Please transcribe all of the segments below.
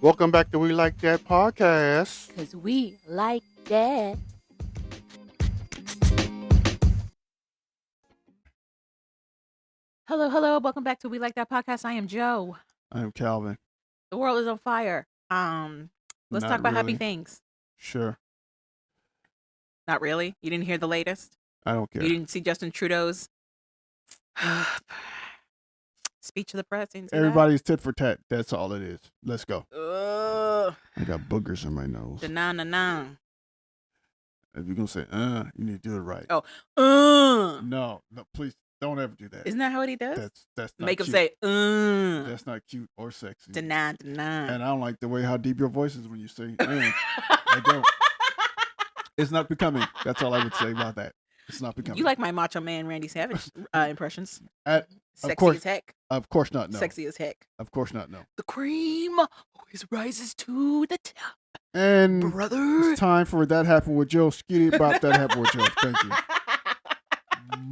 Welcome back to We Like That podcast. Because we like that. Hello. Welcome back to We Like That podcast. I am Joe. I am Calvin. The world is on fire. Let's Not talk about happy really. things. Sure. Not really? You didn't hear the latest? I don't care. You didn't see Justin Trudeau's speech to the press? Didn't see Everybody's tit for tat. That's all it is. Let's go. that? I got boogers in my nose. Na. If you're going to say, you need to do it right. Oh, No, please don't ever do that. Isn't that how he does? That's not Make him cute. say, That's not cute or sexy. Deny. And I don't like the way how deep your voice is when you say, I don't. It's not becoming. That's all I would say about that. It's not becoming. You like my Macho Man Randy Savage impressions? Sexy course. as heck. Of course not, no. Sexy as heck. Of course not, no. The cream always rises to the top, And brother. it's time for That Happened with Joe. Skitty about That Happened with Joe. Thank you.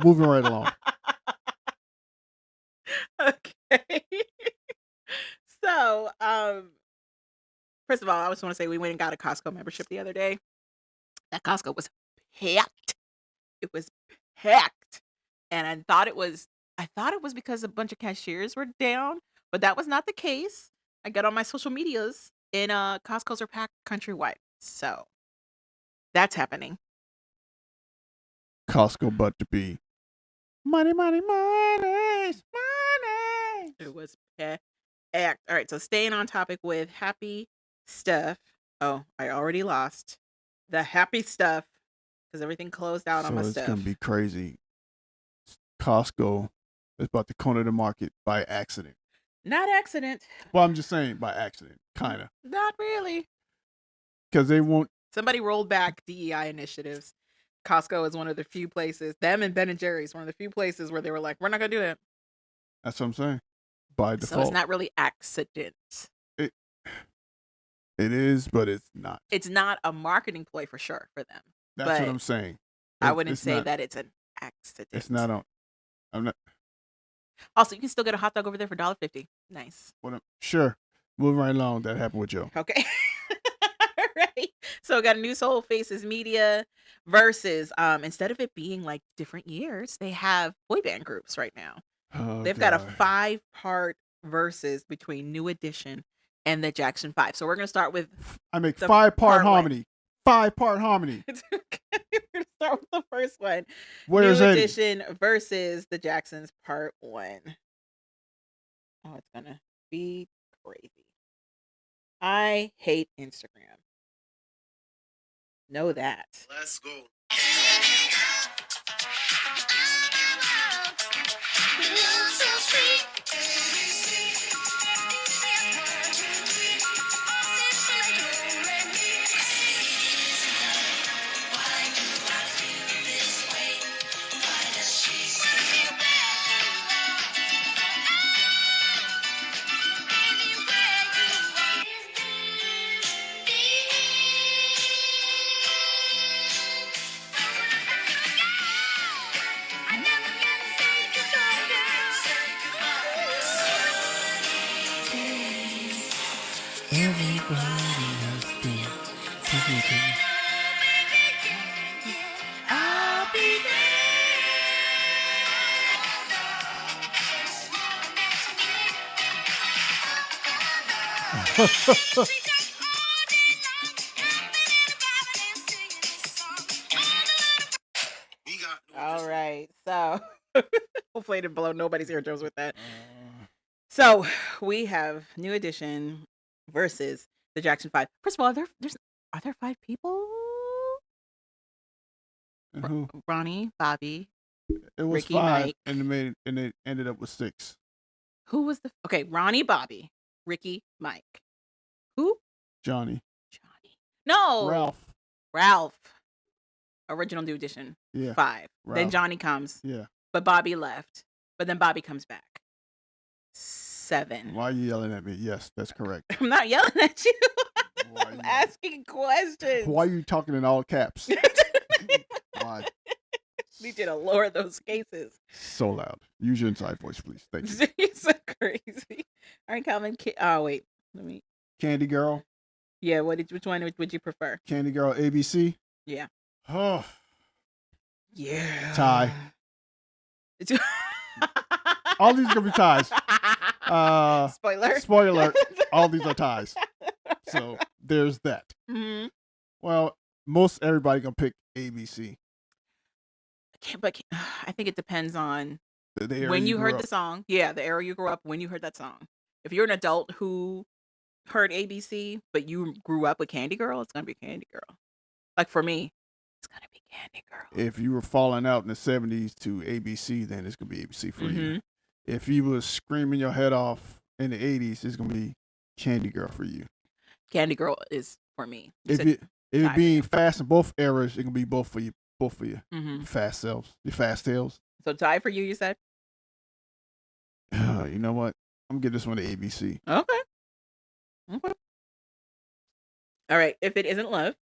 Moving right along. Okay. So, first of all, I just want to say we went and got a Costco membership the other day. That Costco was packed. It was packed. And I thought it was because a bunch of cashiers were down, but that was not the case. I got on my social medias and Costco's are packed countrywide. So that's happening. Costco but to be money. It was packed. All right, so staying on topic with happy stuff. Oh, I already lost the happy stuff because everything closed out on my So stuff. it's gonna be crazy. Costco is about to corner the market by accident. Not accident. Well, I'm just saying by accident, kind of, Not really. because they won't. Somebody rolled back DEI initiatives. Costco is one of the few places, them and Ben and Jerry's, one of the few places where they were like, we're not going to do it. That's what I'm saying. By So default, it's not really accident. it is, but it's not. It's not a marketing ploy for sure for them. That's but what I'm saying. I wouldn't It's say not- that it's an accident. It's not on. I'm not. Also, you can still get a hot dog over there for $1.50. Nice. Sure. Moving right along. That happened with Joe. Okay. Alright. So we got a new Soul Faces Media versus instead of it being like different years, they have boy band groups right now. Oh, They've got a God. 5-part versus between New Edition and the Jackson 5. So we're gonna start with I make the 5-part part one. harmony. 5-part harmony. we're gonna start with the first one. Where's New Eddie? Edition versus the Jacksons part 1. Oh, it's gonna be crazy. I hate Instagram. Know that. Let's go. All right. So hopefully I didn't blow nobody's eardrums with that. So we have New Edition versus the Jackson 5. First of all, are there 5 people? And who? Ronnie, Bobby. It was Ricky, 5, Mike. and they ended up with 6. Who was okay? Ronnie, Bobby, Ricky, Mike. Who? Johnny. No. Ralph. Original New Edition. Yeah. 5. Then Ralph. Johnny comes, Yeah. but Bobby left. But then Bobby comes back. 7. Why are you yelling at me? Yes, that's correct. I'm not yelling at you. Why I'm you- asking questions. Why are you talking in all caps? Why? Need you to lower those cases. So loud. Use your inside voice, please. Thank you. You're so crazy. All right, Calvin. Oh, wait. Let me. Candy Girl. Yeah. Which one would you prefer? Candy Girl, ABC. Yeah. Oh, Yeah. tie. All these are gonna be ties. Spoiler. Spoiler alert. All these are ties. So there's that. Mm-hmm. Well, most everybody gonna pick ABC. But I think it depends on The era when you grew heard up. the song. Yeah, the era you grew up, when you heard that song. If you're an adult who heard ABC, but you grew up with Candy Girl, it's gonna be Candy Girl. Like for me, it's gonna be Candy Girl. If you were falling out in the 70s to ABC, then it's gonna be ABC for you. Mhm. If you was screaming your head off in the 80s, it's gonna be Candy Girl for you. Candy Girl is for me. You If said it tie. being fast in both eras, it can be both for you. Both for you. Mhm. Fast selves. Your fast tails. So tie for you, you said? You know what? I'm gonna give this one to ABC. Okay. Okay. All right. If it isn't love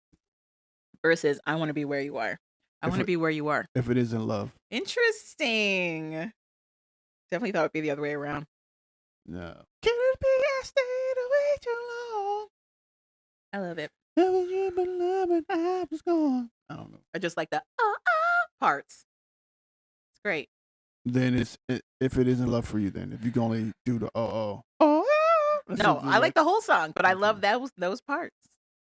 versus I want to be where you are. I If want to it- be where you are. If it isn't love. Interesting. Definitely thought it'd be the other way around. No. Can it be I stayed away too long? I love it. Haven't you been loving? I was gone. I don't know. I just like the parts. It's great. Then if it isn't love for you, then if you can only do the No, I like the whole song, but I love Okay. those parts.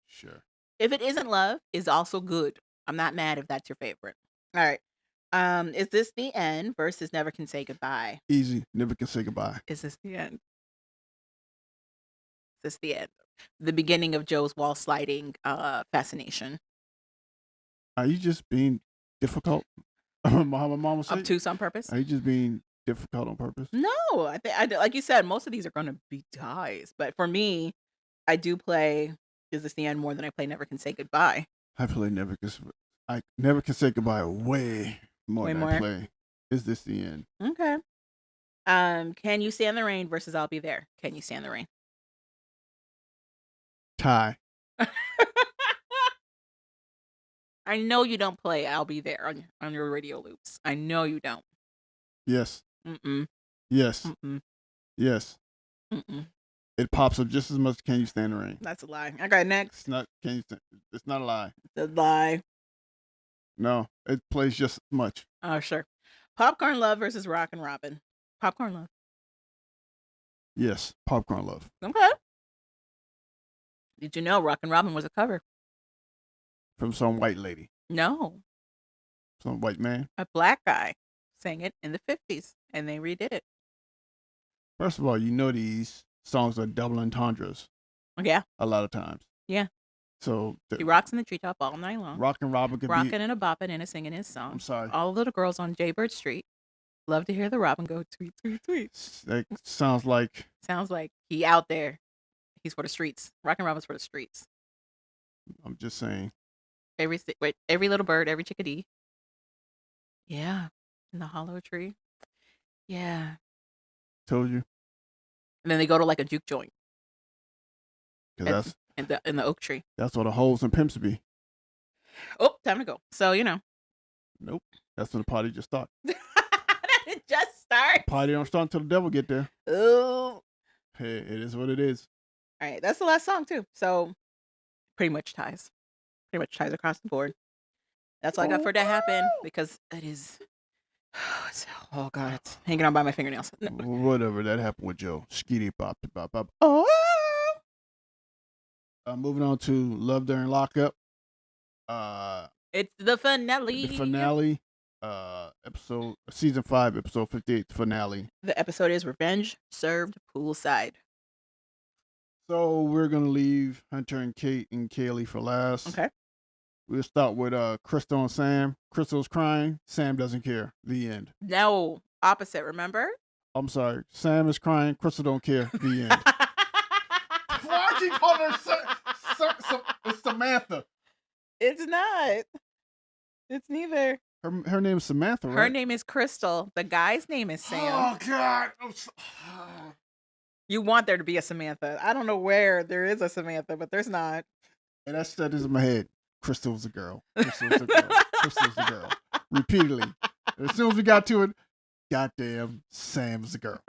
Sure. If it isn't love, is also good. I'm not mad if that's your favorite. All right. Is this the end versus never can say goodbye? Easy. Never can say goodbye. Is this the end? Is this the end? The beginning of Joe's wall sliding fascination. Are you just being difficult? My mom would say. Obtuse on purpose? Are you just being difficult on purpose? No, I think like you said, most of these are going to be ties. But for me, I do play Is This the End more than I play Never Can Say Goodbye. I play never can. I never can say goodbye way more Way than more? I play. Is this the end? Okay. Can You Stand the Rain versus I'll Be There? Can You Stand the Rain? Tie. I know you don't play I'll Be There on your radio loops. I know you don't. Yes. Mm-mm. Yes. Mm-mm. Yes. Mm-mm. It pops up just as much as Can You Stand the Rain. That's a lie. Okay, next. It's not. Can you? It's not a lie. The lie. No, it plays just as much. Oh, sure. Popcorn Love versus Rockin' Robin. Popcorn Love. Yes. Popcorn Love. Okay. Did you know Rockin' Robin was a cover? From some white lady, No. some white man. A black guy sang it in the 50s and they redid it. First of all, you know these songs are double entendres Yeah. a lot of times. Yeah. So He rocks in the treetop all night long. Rockin' Robin could Rocking be. and a bopping and a singing his song. I'm sorry. All the little girls on Jaybird Street love to hear the robin go tweet, tweet, tweet. That sounds like. Sounds like he out there. He's for the streets. Rockin' Robin's for the streets. I'm just saying. Every little bird, every chickadee. Yeah. In the hollow tree. Yeah. Told you. And then they go to like a juke joint Because in the oak tree. that's what the hoes and pimps be. Oh, time to go. So, you know. Nope. That's when the party just start. It just starts. Party don't start until the devil get there. Ooh. Hey, it is what it is. All right. That's the last song, too. So, pretty much ties. Pretty much ties across the board. That's all I got for that happen because it is. Oh, God. It's hanging on by my fingernails. No. Whatever that happened with Joe. Skeety bop bop bop. Oh. Moving on to Love During Lockup. It's the finale. The finale. Season 5, episode 58. The finale. The episode is Revenge Served Poolside. So we're gonna leave Hunter and Kate and Kaylee for last. Okay. We'll start with Crystal and Sam. Crystal's crying. Sam doesn't care. The end. No, opposite, remember? I'm sorry. Sam is crying. Crystal don't care. The end. Why are you calling her it's Samantha? It's not. It's neither. Her name is Samantha, right? Her name is Crystal. The guy's name is Sam. Oh, God. You want there to be a Samantha. I don't know where there is a Samantha, but there's not. And that stuck in my head. Crystal's a girl. Crystal's a girl. Crystal's a girl. Repeatedly. And as soon as we got to it, goddamn, Sam's a girl.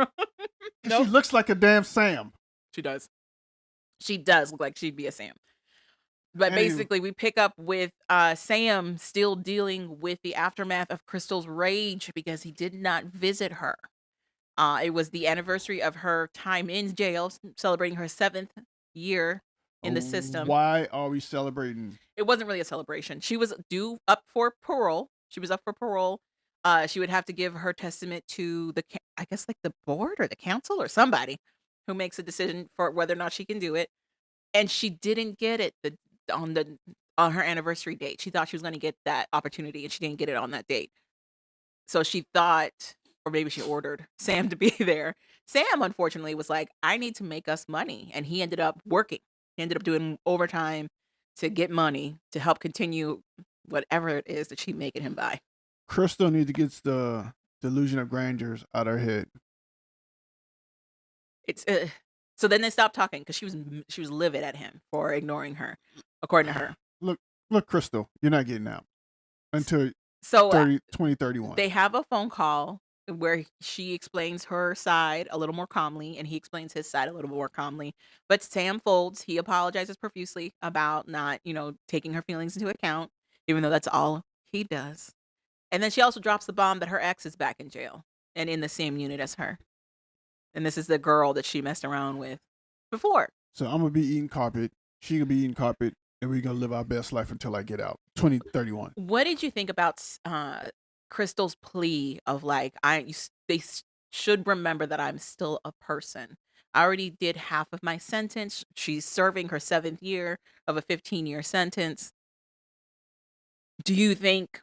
Nope. She looks like a damn Sam. She does. She does look like she'd be a Sam. But Anywho, basically, we pick up with Sam still dealing with the aftermath of Crystal's rage because he did not visit her. It was the anniversary of her time in jail, celebrating her 7th year in the system. why are we celebrating? It wasn't really a celebration. She was due up for parole. She was up for parole. She would have to give her testament to I guess like the board or the council or somebody who makes a decision for whether or not she can do it. And she didn't get it on the on her anniversary date. She thought she was going to get that opportunity, and she didn't get it on that date. So she thought, or maybe she ordered Sam to be there. Sam, unfortunately, was like, I need to make us money. And he ended up working. He ended up doing overtime to get money to help continue whatever it is that she's making him buy. Crystal needs to get the delusion of grandeurs out of her head. It's so then they stopped talking because she was livid at him for ignoring her, according to her. Look, Crystal, you're not getting out until So 2031. they have a phone call where she explains her side a little more calmly and he explains his side a little more calmly. But Sam folds. He apologizes profusely about not, taking her feelings into account, even though that's all he does. And then she also drops the bomb that her ex is back in jail and in the same unit as her. And this is the girl that she messed around with before. So I'm gonna be eating carpet. She gonna be eating carpet, and we're gonna live our best life until I get out. 2031. What did you think about Crystal's plea of like, should remember that I'm still a person. I already did half of my sentence. She's serving her 7th year of a 15-year sentence. Do you think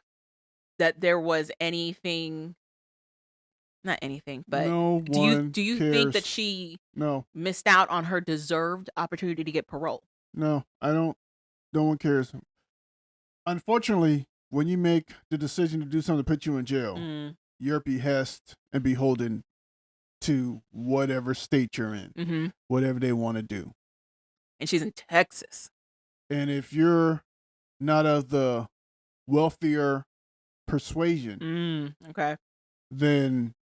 that there was anything, not anything, but No do you one do you think that cares. she No, missed out on her deserved opportunity to get parole? no, I don't. No one cares. Unfortunately, when you make the decision to do something to put you in jail, Mm, you're behest and beholden to whatever state you're in, hmm whatever they want to do. And she's in Texas. And if you're not of the wealthier persuasion, Okay. then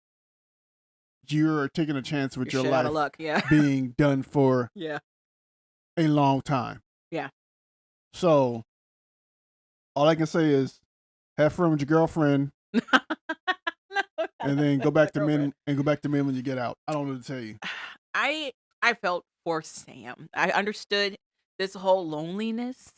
you're taking a chance with You're your shit out of life luck. Yeah. being done for Yeah. a long time. Yeah. So all I can say is have fun with your girlfriend No, and then go back to girlfriend. men and go back to men when you get out. I don't know what to tell you. I felt for Sam. I understood this whole loneliness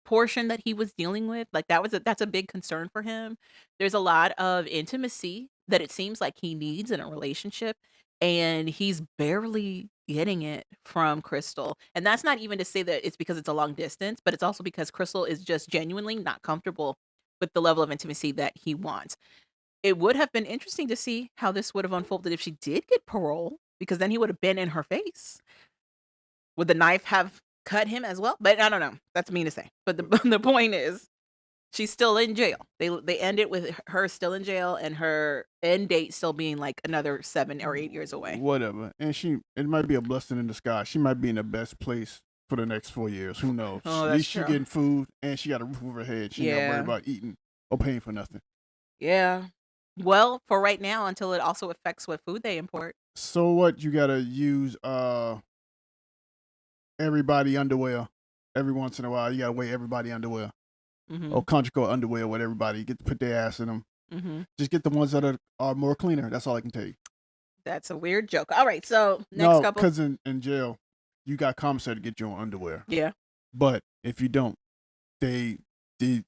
portion that he was dealing with. Like that's a big concern for him. There's a lot of intimacy that it seems like he needs in a relationship, and he's barely getting it from Crystal. And that's not even to say that it's because it's a long distance, but it's also because Crystal is just genuinely not comfortable with the level of intimacy that he wants. It would have been interesting to see how this would have unfolded if she did get parole, because then he would have been in her face. Would the knife have cut him as well? But I don't know. That's mean to say. But the the point is, she's still in jail. They end it with her still in jail and her end date still being like another 7 or 8 years away. Whatever. And it might be a blessing in disguise. She might be in the best place for the next 4 years. Who knows? Oh, At that's least she true. getting food and she got a roof over her head. She ain't got to worry Yeah. about eating or paying for nothing. Yeah. Well, for right now, until it also affects what food they import. So what? You gotta use everybody underwear every once in a while. You gotta wear everybody underwear Hmm or country code underwear with everybody. You get to put their ass in them. hmm Just get the ones that are more cleaner. That's all I can tell you. That's a weird joke. All right. So next No, couple. because in jail, you got commissary to get your own underwear. Yeah. But if you don't, they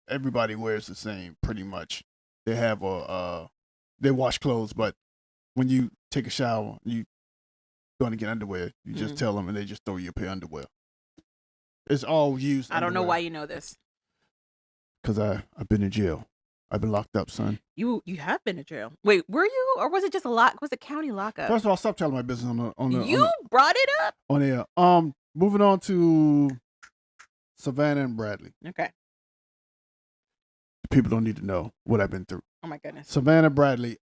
everybody wears the same pretty much. They have they wash clothes, but when you take a shower, you going to get underwear. You just Mhm. tell them, and they just throw you a pair of underwear. It's all used. I don't know why you know this. Because I've been in jail. I've been locked up, son. You have been to jail. Wait, were you, or was it just a lock? Was it county lockup? First of all, stop telling my business You brought it up. on air. Moving on to Savannah and Bradley. Okay. People don't need to know what I've been through. Oh my goodness. Savannah Bradley.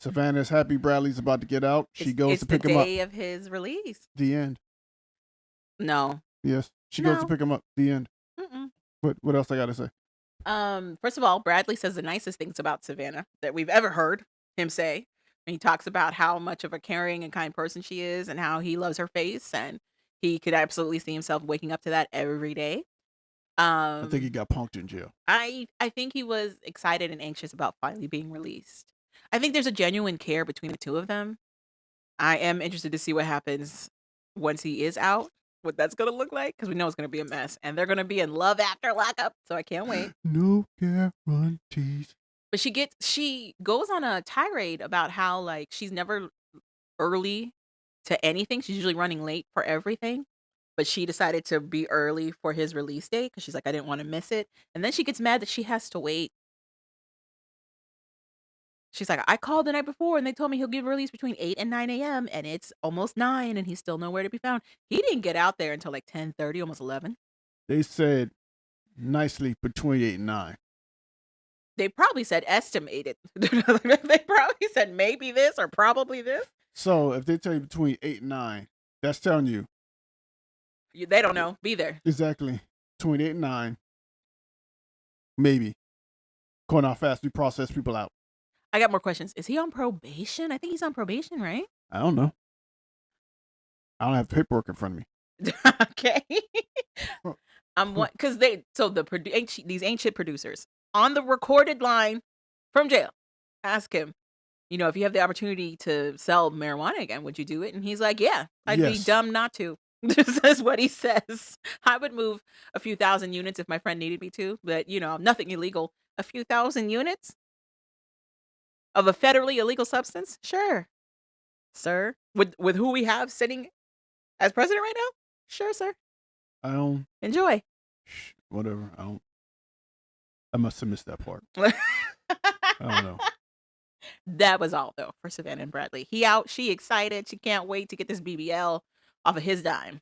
Savannah's happy Bradley's about to get out. She goes It's to pick the him up. day of his release. The end. No. Yes. She goes to No. pick him up. The end. Mm-mm. What else I gotta say? First of all, Bradley says the nicest things about Savannah that we've ever heard him say. And he talks about how much of a caring and kind person she is and how he loves her face and He could absolutely see himself waking up to that every day. I think he Um, got punked in jail. I think he was excited and anxious about finally being released. I think there's a genuine care between the two of them. I am interested to see what happens once he is out, what that's gonna look like, because we know it's gonna be a mess, and they're gonna be in love after lockup, so I can't wait. No guarantees. But she goes on a tirade about how, like, she's never early to anything, she's usually running late for everything, but she decided to be early for his release date because she's like, "I didn't wanna miss it," and then she gets mad that she has to wait. She's like, "I called the night before and they told me he'll give release between 8 and 9 a.m. and it's almost 9 and he's still nowhere to be found." He didn't get out there until like 10:30, almost 11. They said nicely between 8 and 9. They probably said estimated. They probably said maybe this or probably this. So if they tell you between 8 and 9, that's telling you They don't know. Be there. exactly between 8 and 9, maybe. According to how fast we process people out. I got more questions. Is he on probation? I think he's on probation, right? I don't know. I don't have paperwork in front of me. Okay. Huh. I'm one because these ancient producers on the recorded line from jail ask him, if you have the opportunity to sell marijuana again, would you do it? And he's like, yeah, I'd be Yes. dumb not to. This is what he says. I would move a few thousand units if my friend needed me to, but nothing illegal. A few thousand units of a federally illegal substance? Sure, sir. With who we have sitting as president right now? Sure, sir. I don't. Enjoy. Whatever. I don't. I must have missed that part. I don't know. That was all though for Savannah and Bradley. He out, she excited. She can't wait to get this BBL off of his dime.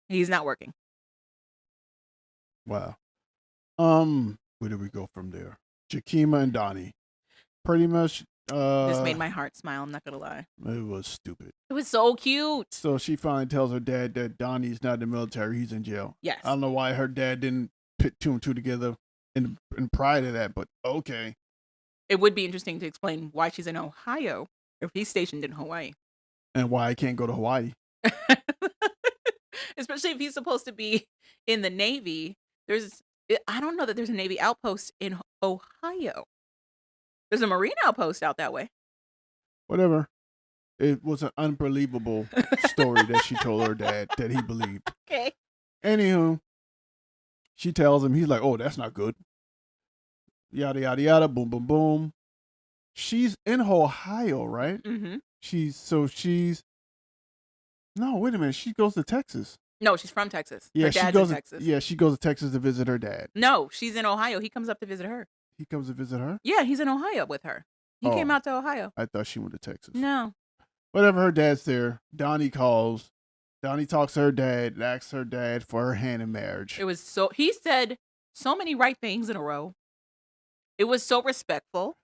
He's not working. Wow. Where do we go from there? Jakima and Donnie. Pretty much. This made my heart smile. I'm not gonna lie. It was stupid. It was so cute. So she finally tells her dad that Donnie's not in the military; he's in jail. Yes. I don't know why her dad didn't put two and two together in prior to that, but okay. It would be interesting to explain why she's in Ohio if he's stationed in Hawaii. And why I can't go to Hawaii. Especially if he's supposed to be in the Navy. I don't know that there's a Navy outpost in Ohio. There's a Marine outpost out that way. Whatever. It was an unbelievable story that she told her dad that he believed. Okay. Anywho, she tells him, he's like, oh, that's not good. Yada, yada, yada, boom, boom, boom. She's in Ohio, right? Mm-hmm. No, wait a minute. She goes to Texas. No, she's from Texas. Yeah, Her she dad's goes. in Texas. Yeah, she goes to Texas to visit her dad. No, she's in Ohio. He comes up to visit her. He comes to visit her. Yeah, he's in Ohio with her. He came Oh. out to Ohio. I thought she went to Texas. No. Whatever, her dad's there. Donnie calls. Donnie talks to her dad, and asks her dad for her hand in marriage. He said so many right things in a row. It was so respectful,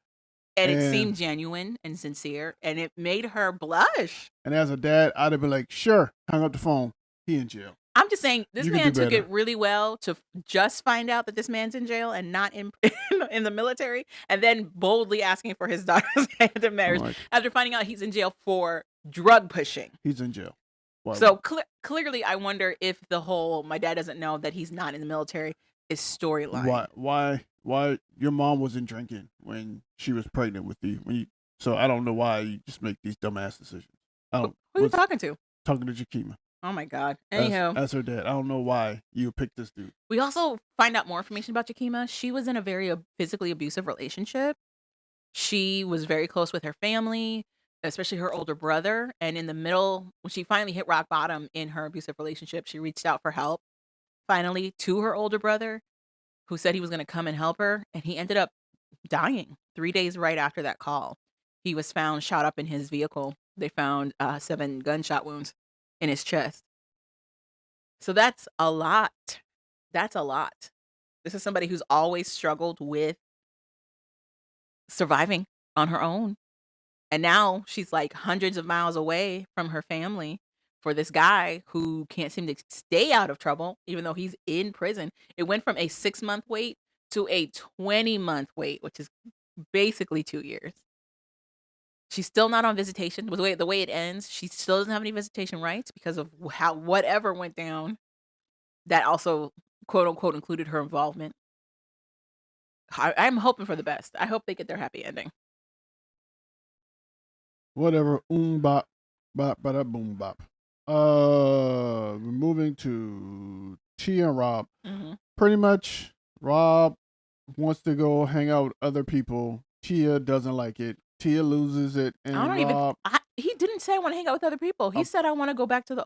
and it seemed genuine and sincere, and it made her blush. And as a dad, I'd have been like, sure, hung up the phone. He in jail. I'm just saying, this You can man do took better. it really well to just find out that this man's in jail and not in in the military, and then boldly asking for his daughter's hand in marriage Like, after finding out he's in jail for drug pushing. he's in jail. Well, So clearly, I wonder if the whole "my dad doesn't know that he's not in the military" is storyline. why your mom wasn't drinking when she was pregnant with you? So I don't know why you just make these dumbass decisions. Who are you talking to? Talking to Jakima. Oh my God. Anyhow, As her dad. I don't know why you picked this dude. we also find out more information about Jakima. She was in a very physically abusive relationship. She was very close with her family, especially her older brother. And in the middle, when she finally hit rock bottom in her abusive relationship, she reached out for help finally to her older brother, who said he was going to come and help her. And he ended up dying 3 days right after that call. He was found shot up in his vehicle. They found 7 gunshot wounds in his chest. So that's a lot. That's a lot. This is somebody who's always struggled with surviving on her own. And now she's like hundreds of miles away from her family for this guy who can't seem to stay out of trouble, even though he's in prison. It went from a 6-month wait to a 20-month wait, which is basically 2 years. She's still not on visitation. The way it ends, she still doesn't have any visitation rights because of how whatever went down. That also, quote unquote, included her involvement. I'm hoping for the best. I hope they get their happy ending. Whatever. Bop, bop, bada, boom, bop. We're moving to Tia and Rob. hmm Pretty much, Rob wants to go hang out with other people. Tia doesn't like it. Tia loses it, I and don't even. Rob He didn't say I want to hang out with other people. He uh, said I want to go back to the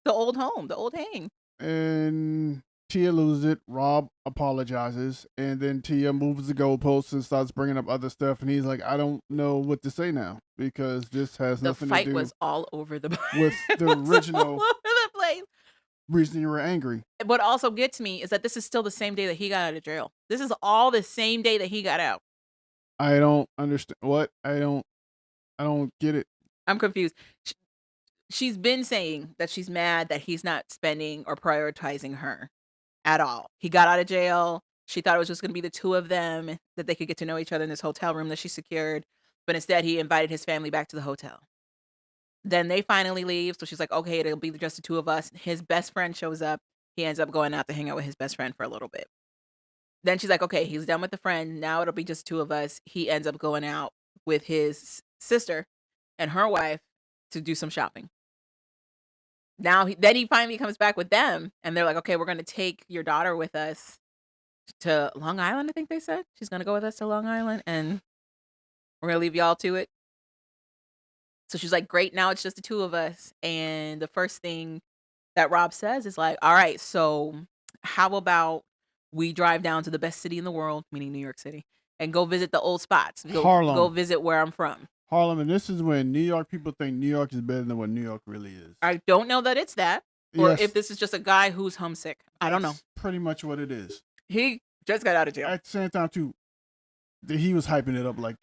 the old home, the old hang. and Tia loses it. Rob apologizes, and then Tia moves the goalposts and starts bringing up other stuff. And he's like, "I don't know what to say now because this has The nothing to fight do was all over the with it the was all original over the place. reason you were angry." What also gets me is that this is still the same day that he got out of jail. This is all the same day that he got out. I don't understand what I don't. I don't get it. I'm confused. Sh- She's been saying that she's mad that he's not spending or prioritizing her at all. He got out of jail. She thought it was just going to be the two of them, that they could get to know each other in this hotel room that she secured. But instead, he invited his family back to the hotel. Then they finally leave. So she's like, okay, it'll be just the two of us. His best friend shows up. He ends up going out to hang out with his best friend for a little bit. Then she's like, okay, he's done with the friend. Now it'll be just two of us. He ends up going out with his sister and her wife to do some shopping. Then he finally comes back with them, and they're like, okay, we're going to take your daughter with us to Long Island. I think they said she's going to go with us to Long Island, and we're going to leave y'all to it. So she's like, great, now it's just the two of us. And the first thing that Rob says is like, all right, so how about we drive down to the best city in the world, meaning New York City, and go visit the old spots. Go Harlem. visit where I'm from. Harlem, and this is when New York people think New York is better than what New York really is. I don't know that it's that, or Yes, if this is just a guy who's homesick. I don't know. that's pretty much what it is. He just got out of jail. At the same time, too, he was hyping it up like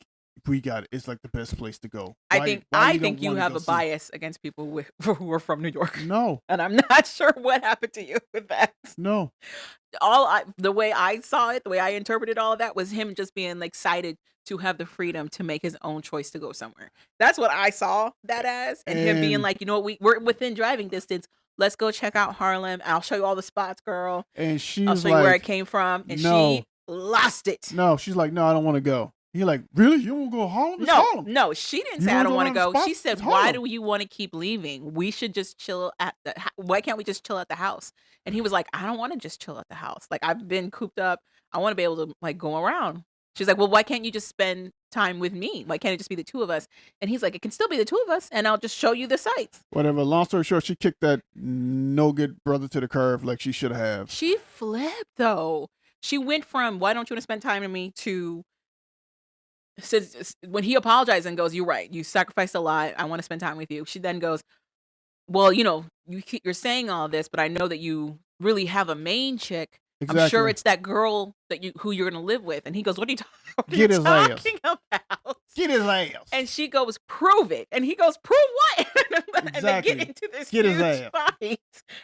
we got it. It's like the best place to go. I think you don't have wanna a go see? bias against people who are from New York, No, and I'm not sure what happened to you with that. no. The way I saw it, the way I interpreted all of that was him just being like excited to have the freedom to make his own choice to go somewhere. That's what I saw that as, and him being And like, you know what, we're within driving distance. Let's go check out Harlem. I'll show you all the spots, girl. and she I'll was show you where I like, came from. And she no, lost it. no. She's like, no, I don't want to go. He like, really? You won't go to Harlem? It's No, Harlem. no, she didn't You say I wanna don't go want to around the go. She spots? said, It's why Harlem. do you want to keep leaving? We should just chill at why can't we just chill at the house? And he was like, I don't want to just chill at the house. Like, I've been cooped up. I want to be able to like go around. She's like, well, why can't you just spend time with me? Why can't it just be the two of us? And he's like, it can still be the two of us, and I'll just show you the sights. Whatever. Long story short, she kicked that no good brother to the curb like she should have. She flipped though. She went from why don't you want to spend time with me to says when he apologized and goes, you're right. You sacrificed a lot. I want to spend time with you. She then goes, well, you're saying all this, but I know that you really have a main chick. I'm sure Exactly. it's that girl who you're gonna live with. And he goes, what are you, what are you Get his ass. talking about? Get his ass. And she goes, prove it. And he goes, prove what? And they Exactly. get into this Get his huge ass. fight.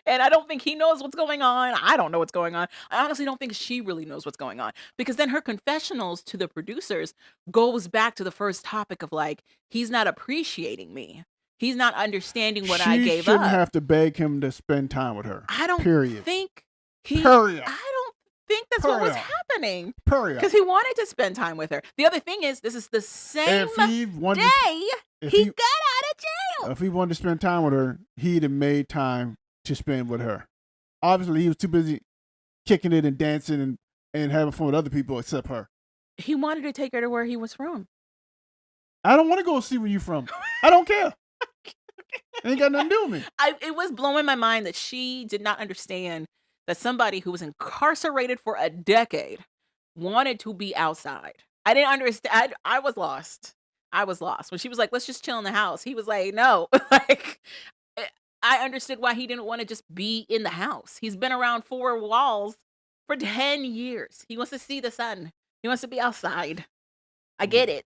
And I don't think he knows what's going on. I don't know what's going on. I honestly don't think she really knows what's going on. Because then her confessionals to the producers goes back to the first topic of like, he's not appreciating me. He's not understanding what I She gave shouldn't up. have to beg him to spend time with her. I don't Period. think Period. I don't think that's what was Period. happening. Period. Because he wanted to spend time with her. The other thing is, this is the same If he wanted, day if he he got out of jail. if he wanted to spend time with her, he'd have made time to spend with her. Obviously, he was too busy kicking it and dancing and having fun with other people except her. He wanted to take her to where he was from. I don't want to go see where you from. I don't care. It ain't got nothing to do with me. It was blowing my mind that she did not understand that somebody who was incarcerated for a decade wanted to be outside. I didn't understand. I was lost. I was lost. When she was like, let's just chill in the house, he was like, no. Like, I understood why he didn't want to just be in the house. He's been around four walls for 10 years. He wants to see the sun. He wants to be outside. I get it.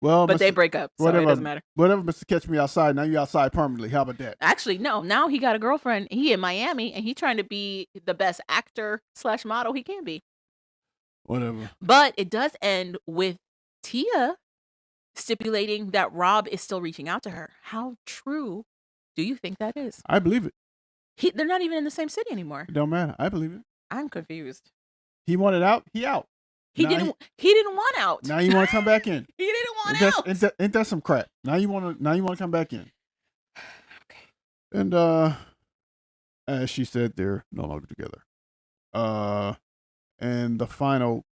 Well, But they break up, so it whatever, doesn't matter. whatever, Mr. Catch Me Outside. Now you're outside permanently. How about that? Actually, no. Now he got a girlfriend. He in Miami, and he trying to be the best actor / model he can be. Whatever. But it does end with Tia stipulating that Rob is still reaching out to her. How true do you think that is? I believe it. They're not even in the same city anymore. It don't matter. I believe it. I'm confused. He wanted out. He out. He Now didn't want out. Now you want to come back in. He didn't want out. Ain't that some crap? Now you want to come back in. Okay. And as she said, they're no longer together. And the final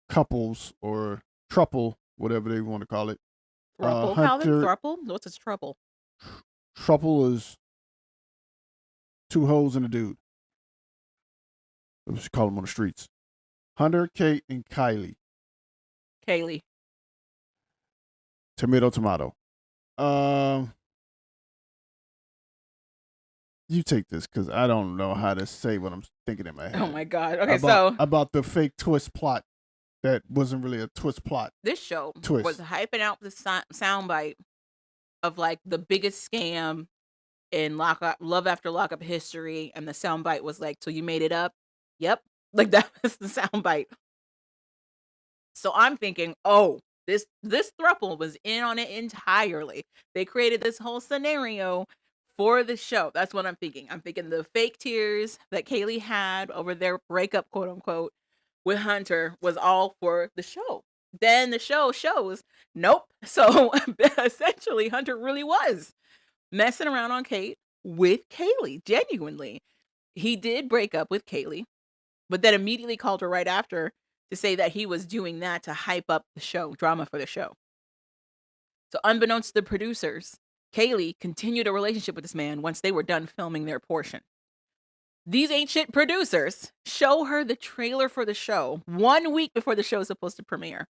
couples or throuple, whatever they want to call it. Throuple, Calvin? Throuple? What's a throuple? Throuple is two hoes and a dude. Let's just call them on the streets. Hunter, Kate, and Kylie. Kaylee. Tomato. You take this because I don't know how to say what I'm thinking in my head. Oh my God. Okay, about the fake twist plot that wasn't really a twist plot. This show twist. was hyping out the soundbite of like the biggest scam in Love After Lockup history, and the soundbite was like, "So you made it up?" Yep, like that was the soundbite. So I'm thinking, oh, this throuple was in on it entirely. They created this whole scenario for the show. That's what I'm thinking. I'm thinking the fake tears that Kaylee had over their breakup, quote unquote, with Hunter was all for the show. Then the show shows, nope. So essentially, Hunter really was messing around on Kate with Kaylee, genuinely. He did break up with Kaylee, but then immediately called her right after to say that he was doing that to hype up the show, drama for the show. So unbeknownst to the producers, Kaylee continued a relationship with this man once they were done filming their portion. These ancient producers show her the trailer for the show 1 week before the show is supposed to premiere,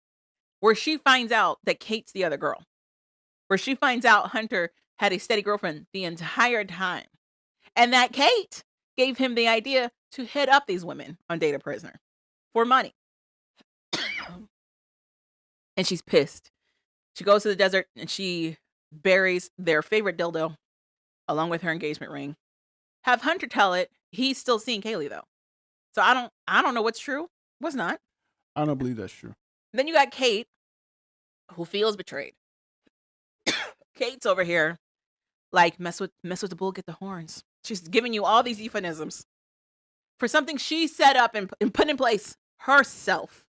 where she finds out that Kate's the other girl, where she finds out Hunter had a steady girlfriend the entire time, and that Kate gave him the idea to hit up these women on Date a Prisoner for money. And she's pissed. She goes to the desert and she buries their favorite dildo along with her engagement ring. Have Hunter tell it. He's still seeing Kaylee though. So I don't know what's true, what's not. I don't believe that's true. Then you got Kate, who feels betrayed. Kate's over here, like mess with the bull, get the horns. She's giving you all these euphemisms for something she set up and put in place herself.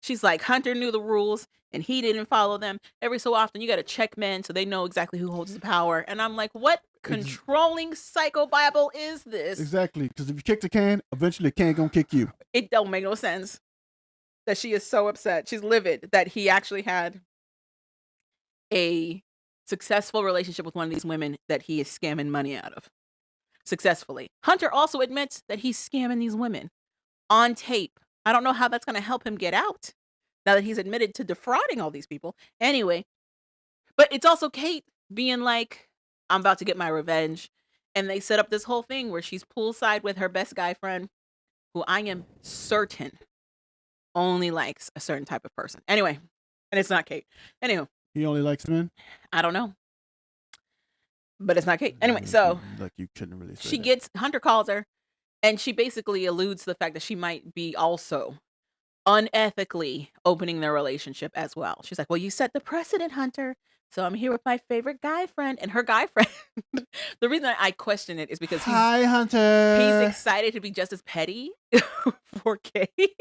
She's like, Hunter knew the rules and he didn't follow them. Every so often, you got to check men so they know exactly who holds the power. And I'm like, what controlling psycho Bible is this? Exactly. Because if you kick the can, eventually the can gonna kick you. It don't make no sense that she is so upset. She's livid that he actually had a successful relationship with one of these women that he is scamming money out of. Successfully. Hunter also admits that he's scamming these women on tape. I don't know how that's going to help him get out now that he's admitted to defrauding all these people. Anyway, but it's also Kate being like, I'm about to get my revenge. And they set up this whole thing where she's poolside with her best guy friend, who I am certain only likes a certain type of person. Anyway, and it's not Kate. Anyway. He only likes men? I don't know. But it's not Kate. Anyway, so like you couldn't really say she gets, Hunter calls her, and she basically alludes to the fact that she might be also unethically opening their relationship as well. She's like, well, you set the precedent, Hunter. So I'm here with my favorite guy friend. And her guy friend, the reason I question it is because Hi, Hunter. He's excited to be just as petty for Kate.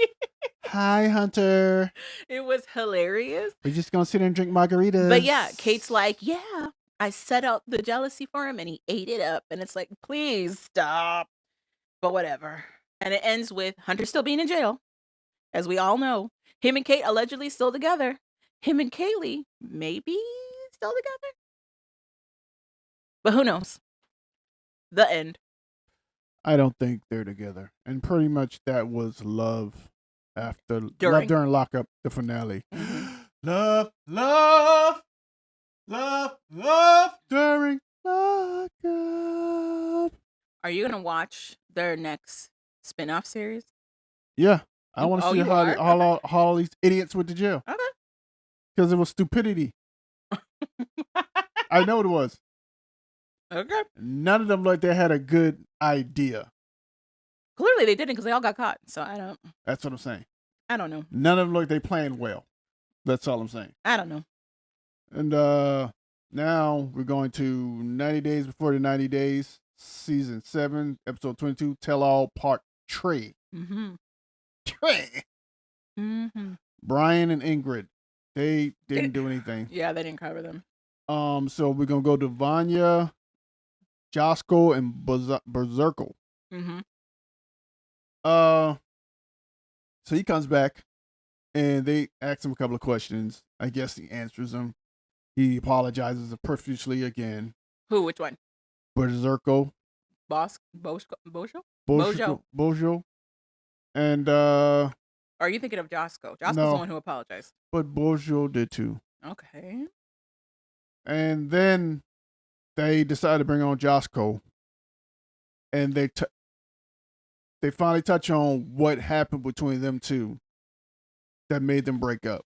Hi, Hunter. It was hilarious. We're just going to sit and drink margaritas. But yeah, Kate's like, yeah, I set out the jealousy for him and he ate it up. And it's like, please stop. But whatever. And it ends with Hunter still being in jail. As we all know, him and Kate allegedly still together. Him and Kaylee maybe still together. But who knows? The end. I don't think they're together. And pretty much that was love after During. Love during Lockup, the finale. Mm-hmm. Love during Lockup. Are you gonna watch their next spin-off series? Yeah. I want to see how all these idiots went to jail. Okay. Because it was stupidity. I know it was. Okay. None of them like they had a good idea. Clearly they didn't because they all got caught. So I don't. That's what I'm saying. I don't know. None of them like they playing well. That's all I'm saying. I don't know. And now we're going to 90 Days Before the 90 Days, Season 7, Episode 22, Tell All Part Trey. Mm-hmm. Trey. Mm-hmm. Brian and Ingrid, they didn't do anything. Yeah, they didn't cover them. So we're going to go to Vanya, Josko, and Berserkle. Mm-hmm. So he comes back, and they ask him a couple of questions. I guess he answers them. He apologizes profusely again. Who? Which one? Berserkle. Bojo? And are you thinking of Josko? Josko's no, the one who apologized. But Bojo did too. Okay. And then they decided to bring on Josko. And they finally touch on what happened between them two that made them break up.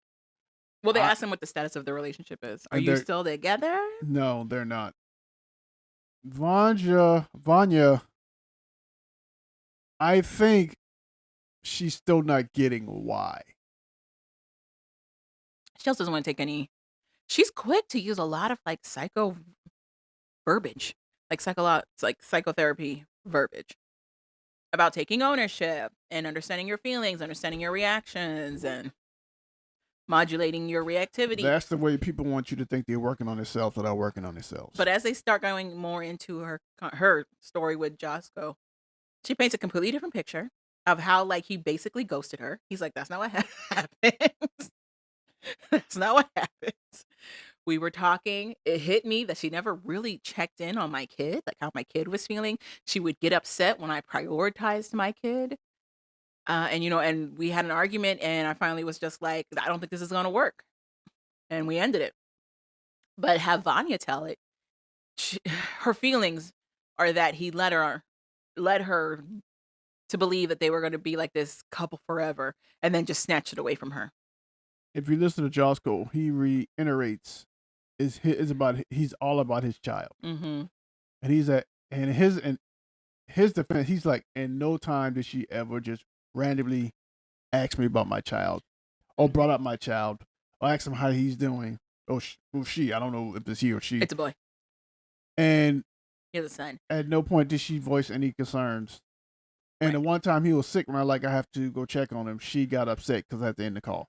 Well, they asked him what the status of the relationship is. Are you still together? No, they're not. Vanya, I think she's still not getting why. She also doesn't want to take any. She's quick to use a lot of like psycho verbiage, like psychotherapy verbiage about taking ownership and understanding your feelings, understanding your reactions, and modulating your reactivity. That's the way people want you to think they're working on themselves without working on themselves. But as they start going more into her story with Josko, she paints a completely different picture of how like he basically ghosted her. He's like, that's not what happens. That's not what happens. We were talking. It hit me that she never really checked in on my kid, like how my kid was feeling. She would get upset when I prioritized my kid. And we had an argument, and I finally was just like, I don't think this is going to work. And we ended it. But have Vanya tell it. Her feelings are that he led her to believe that they were going to be like this couple forever, and then just snatched it away from her. If you listen to Josko, he reiterates he's all about his child. Mm-hmm. And his defense, he's like, in no time did she ever just randomly ask me about my child, or brought up my child, or asked him how he's doing. She, I don't know if it's he or she. It's a boy. And he has a son. At no point did she voice any concerns. And the one time he was sick, when I have to go check on him, she got upset because I had to end the call.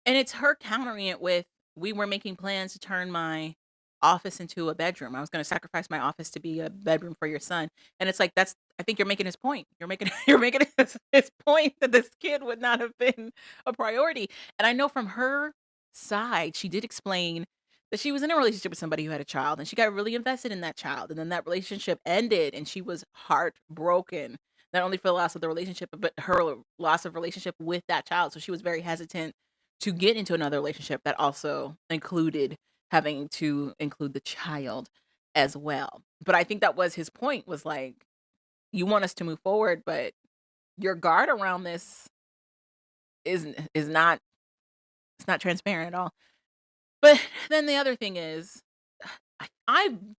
And it's her countering it with, we were making plans to turn my office into a bedroom. I was going to sacrifice my office to be a bedroom for your son. And it's like, I think you're making his point. You're making his point that this kid would not have been a priority. And I know from her side, she did explain that she was in a relationship with somebody who had a child, and she got really invested in that child. And then that relationship ended, and she was heartbroken, not only for the loss of the relationship, but her loss of relationship with that child. So she was very hesitant to get into another relationship that also included having to include the child as well. But I think that was his point, was like, you want us to move forward, but your guard around this is not, it's not transparent at all. But then the other thing is, I'm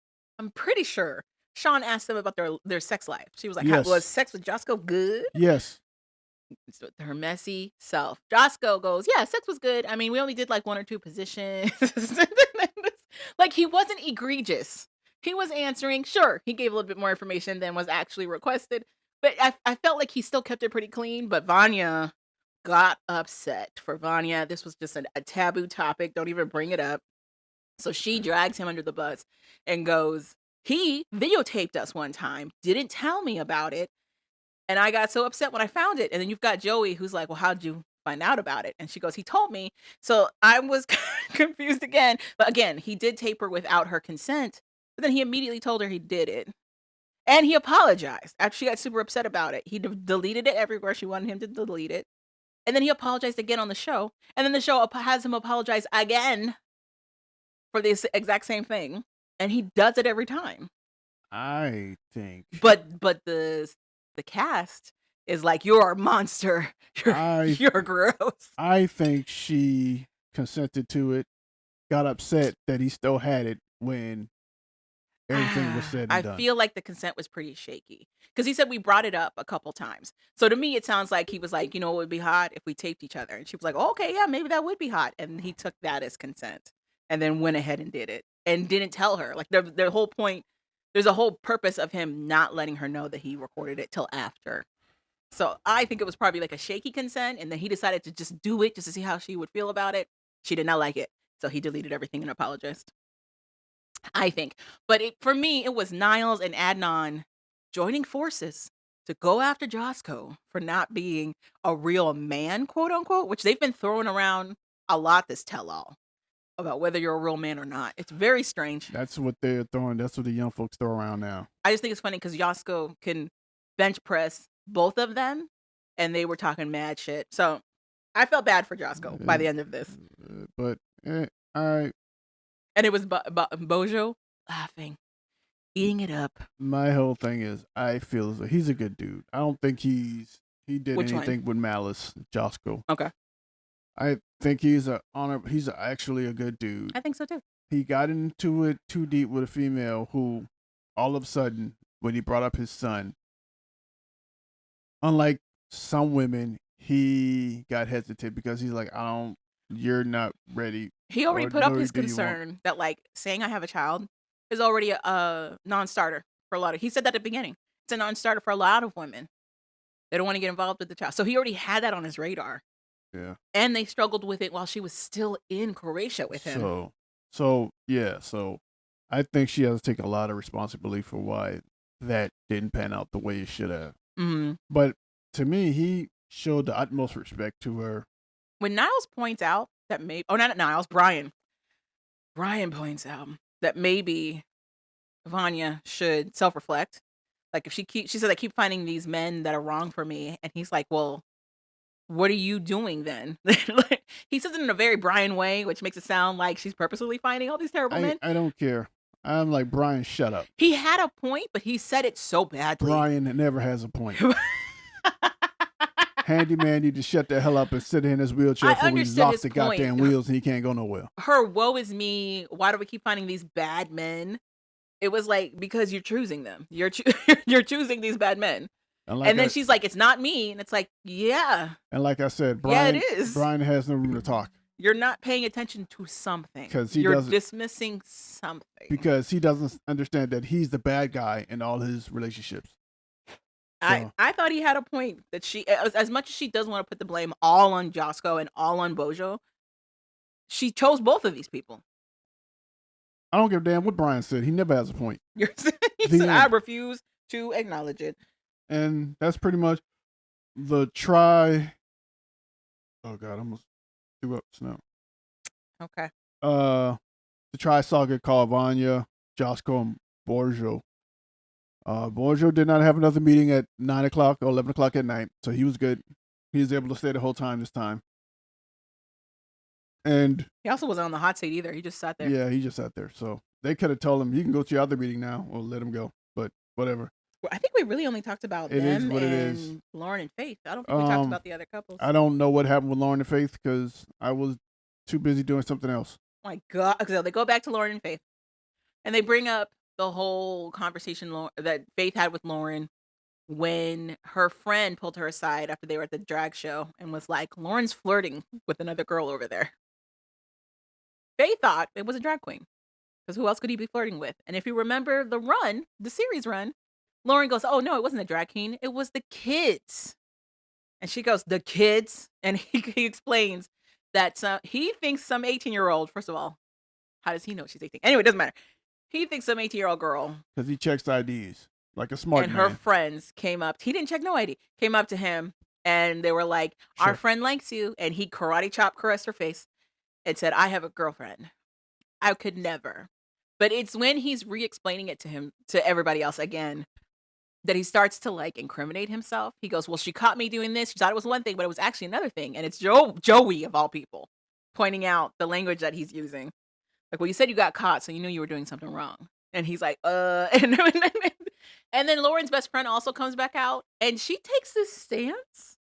pretty sure Sean asked them about their sex life. She was like, yes. Was sex with Josko good? Yes. Her messy self. Josko goes, yeah, sex was good. I mean, we only did like 1 or 2 positions. Like, he wasn't egregious. He was answering. Sure, he gave a little bit more information than was actually requested. But I felt like he still kept it pretty clean. But Vanya got upset. For Vanya, this was just a taboo topic. Don't even bring it up. So she drags him under the bus and goes, he videotaped us one time, didn't tell me about it. And I got so upset when I found it. And then you've got Joey, who's like, well, how'd you find out about it? And she goes, he told me. So I was confused again. But again, he did tape her without her consent. But then he immediately told her he did it. And he apologized after she got super upset about it. He deleted it everywhere she wanted him to delete it. And then he apologized again on the show. And then the show has him apologize again for this exact same thing. And he does it every time. I think. But the cast is like, you're a monster. You're gross. I think she consented to it, got upset that he still had it when everything was said and done. I feel like the consent was pretty shaky, because he said we brought it up a couple times. So to me, it sounds like he was like, it would be hot if we taped each other. And she was like, oh, okay, yeah, maybe that would be hot. And he took that as consent. and then went ahead and did it and didn't tell her. Like the whole point, there's a whole purpose of him not letting her know that he recorded it till after. So I think it was probably like a shaky consent, and then he decided to just do it just to see how she would feel about it. She did not like it, so he deleted everything and apologized. I think, but for me, it was Niles and Adnan joining forces to go after Josco for not being a real man, quote unquote, which they've been throwing around a lot. This tell all about whether you're a real man or not. It's very strange. That's what they're throwing. That's what the young folks throw around now. I just think it's funny because Josco can bench press both of them, and they were talking mad shit. So I felt bad for Josco by the end of this. But I And it was Bojo laughing, eating it up. my whole thing is I feel as though he's a good dude. I don't think he did Which one? anything with malice, Josco. Okay. I think he's actually a good dude. I think so too. He got into it too deep with a female who, all of a sudden, when he brought up his son, unlike some women, he got hesitant because he's like, you're not ready. He already Or put up nor his do you want- concern that like saying I have a child is already a non-starter for a lot of. He said that at the beginning. It's a non-starter for a lot of women. They don't want to get involved with the child. So he already had that on his radar. Yeah. And they struggled with it while she was still in Croatia with him. So I think she has to take a lot of responsibility for why that didn't pan out the way it should have. Mm-hmm. But to me, he showed the utmost respect to her. When Niles points out that not Niles, Brian points out that maybe Vanya should self-reflect. Like if she said, I keep finding these men that are wrong for me. And he's like, well, what are you doing then? Like, he says it in a very Brian way, which makes it sound like she's purposely finding all these terrible men. I don't care. I'm like, Brian, shut up. He had a point, but he said it so badly. Brian never has a point. Handyman need to shut the hell up and sit in his wheelchair before we lock the goddamn wheels and he can't go nowhere. Her woe is me. Why do we keep finding these bad men? It was like, because you're choosing them. You're choosing these bad men. And then she's like, it's not me. And it's like, yeah. And like I said, Brian, it is. Brian has no room to talk. You're not paying attention to something. Because you're dismissing something. Because he doesn't understand that he's the bad guy in all his relationships. So. I thought he had a point that she, as much as she doesn't want to put the blame all on Josco and all on Bojo, she chose both of these people. I don't give a damn what Brian said. He never has a point. He said, I refuse to acknowledge it. And that's pretty much the try. Oh God, I almost threw up now. Okay. The try saga called Vanya, Josco, and Bojo. Bojo did not have another meeting at 9 o'clock or 11 o'clock at night, so he was good. He was able to stay the whole time this time. And he also wasn't on the hot seat either. He just sat there. Yeah, he just sat there. So they could have told him, you can go to your other meeting now, or let him go. But whatever. Well, I think we really only talked about them and Lauren and Faith. I don't think we talked about the other couples. I don't know what happened with Lauren and Faith because I was too busy doing something else. Oh my God. So they go back to Lauren and Faith. And they bring up the whole conversation that Faith had with Lauren when her friend pulled her aside after they were at the drag show and was like, Lauren's flirting with another girl over there. Faith thought it was a drag queen because who else could he be flirting with? And if you remember the series run, Lauren goes, oh no, it wasn't a drag queen. It was the kids. And she goes, the kids? And he explains that he thinks some 18-year-old, first of all, how does he know she's 18? Anyway, it doesn't matter. He thinks some 18-year-old girl. Because he checks IDs like a smart man. And her friends came up. He didn't check no ID. Came up to him and they were like, our friend likes you. And he karate chop caressed her face and said, I have a girlfriend. I could never. But it's when he's re-explaining it to him, to everybody else again, that he starts to like incriminate himself. He goes, well, she caught me doing this. She thought it was one thing, but it was actually another thing. And it's Joey of all people pointing out the language that he's using. Like, well, you said you got caught, so you knew you were doing something wrong. And he's like, and then Lauren's best friend also comes back out and she takes this stance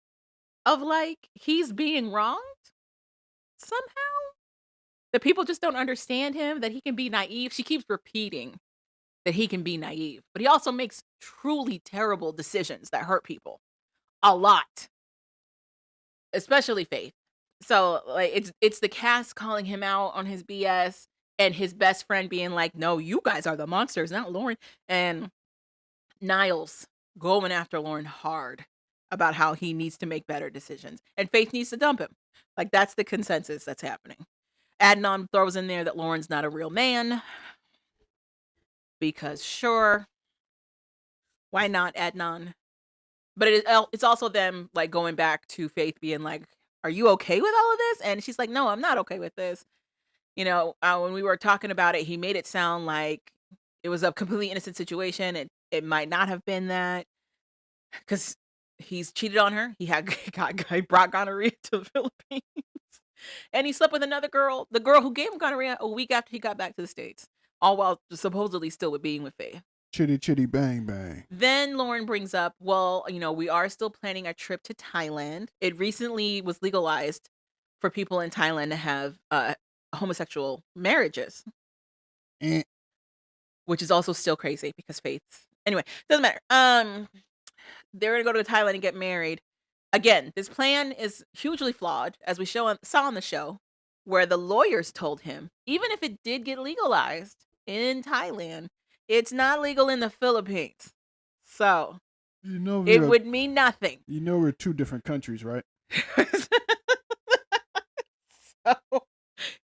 of like, he's being wronged somehow. That people just don't understand him, that he can be naive. She keeps repeating that he can be naive, but he also makes truly terrible decisions that hurt people a lot, especially Faith. So, like, it's the cast calling him out on his BS and his best friend being like, "No, you guys are the monsters, not Lauren." And Niles going after Lauren hard about how he needs to make better decisions and Faith needs to dump him. Like, that's the consensus that's happening. Adnan throws in there that Lauren's not a real man because sure, why not Adnan? But it's also them like going back to Faith being like, "Are you okay with all of this?" And she's like, "No, I'm not okay with this." When we were talking about it, he made it sound like it was a completely innocent situation. It might not have been that because he's cheated on her. He had he brought gonorrhea to the Philippines, and he slept with another girl, the girl who gave him gonorrhea a week after he got back to the States, all while supposedly still with being with Faith. Chitty chitty bang bang. Then Lauren brings up, well, we are still planning a trip to Thailand. It recently was legalized for people in Thailand to have homosexual marriages, Eh. which is also still crazy because faiths. Anyway, doesn't matter. They're gonna go to Thailand and get married. Again, this plan is hugely flawed, as we saw on the show, where the lawyers told him, even if it did get legalized in Thailand, it's not legal in the Philippines. So it would mean nothing. We're two different countries, right? So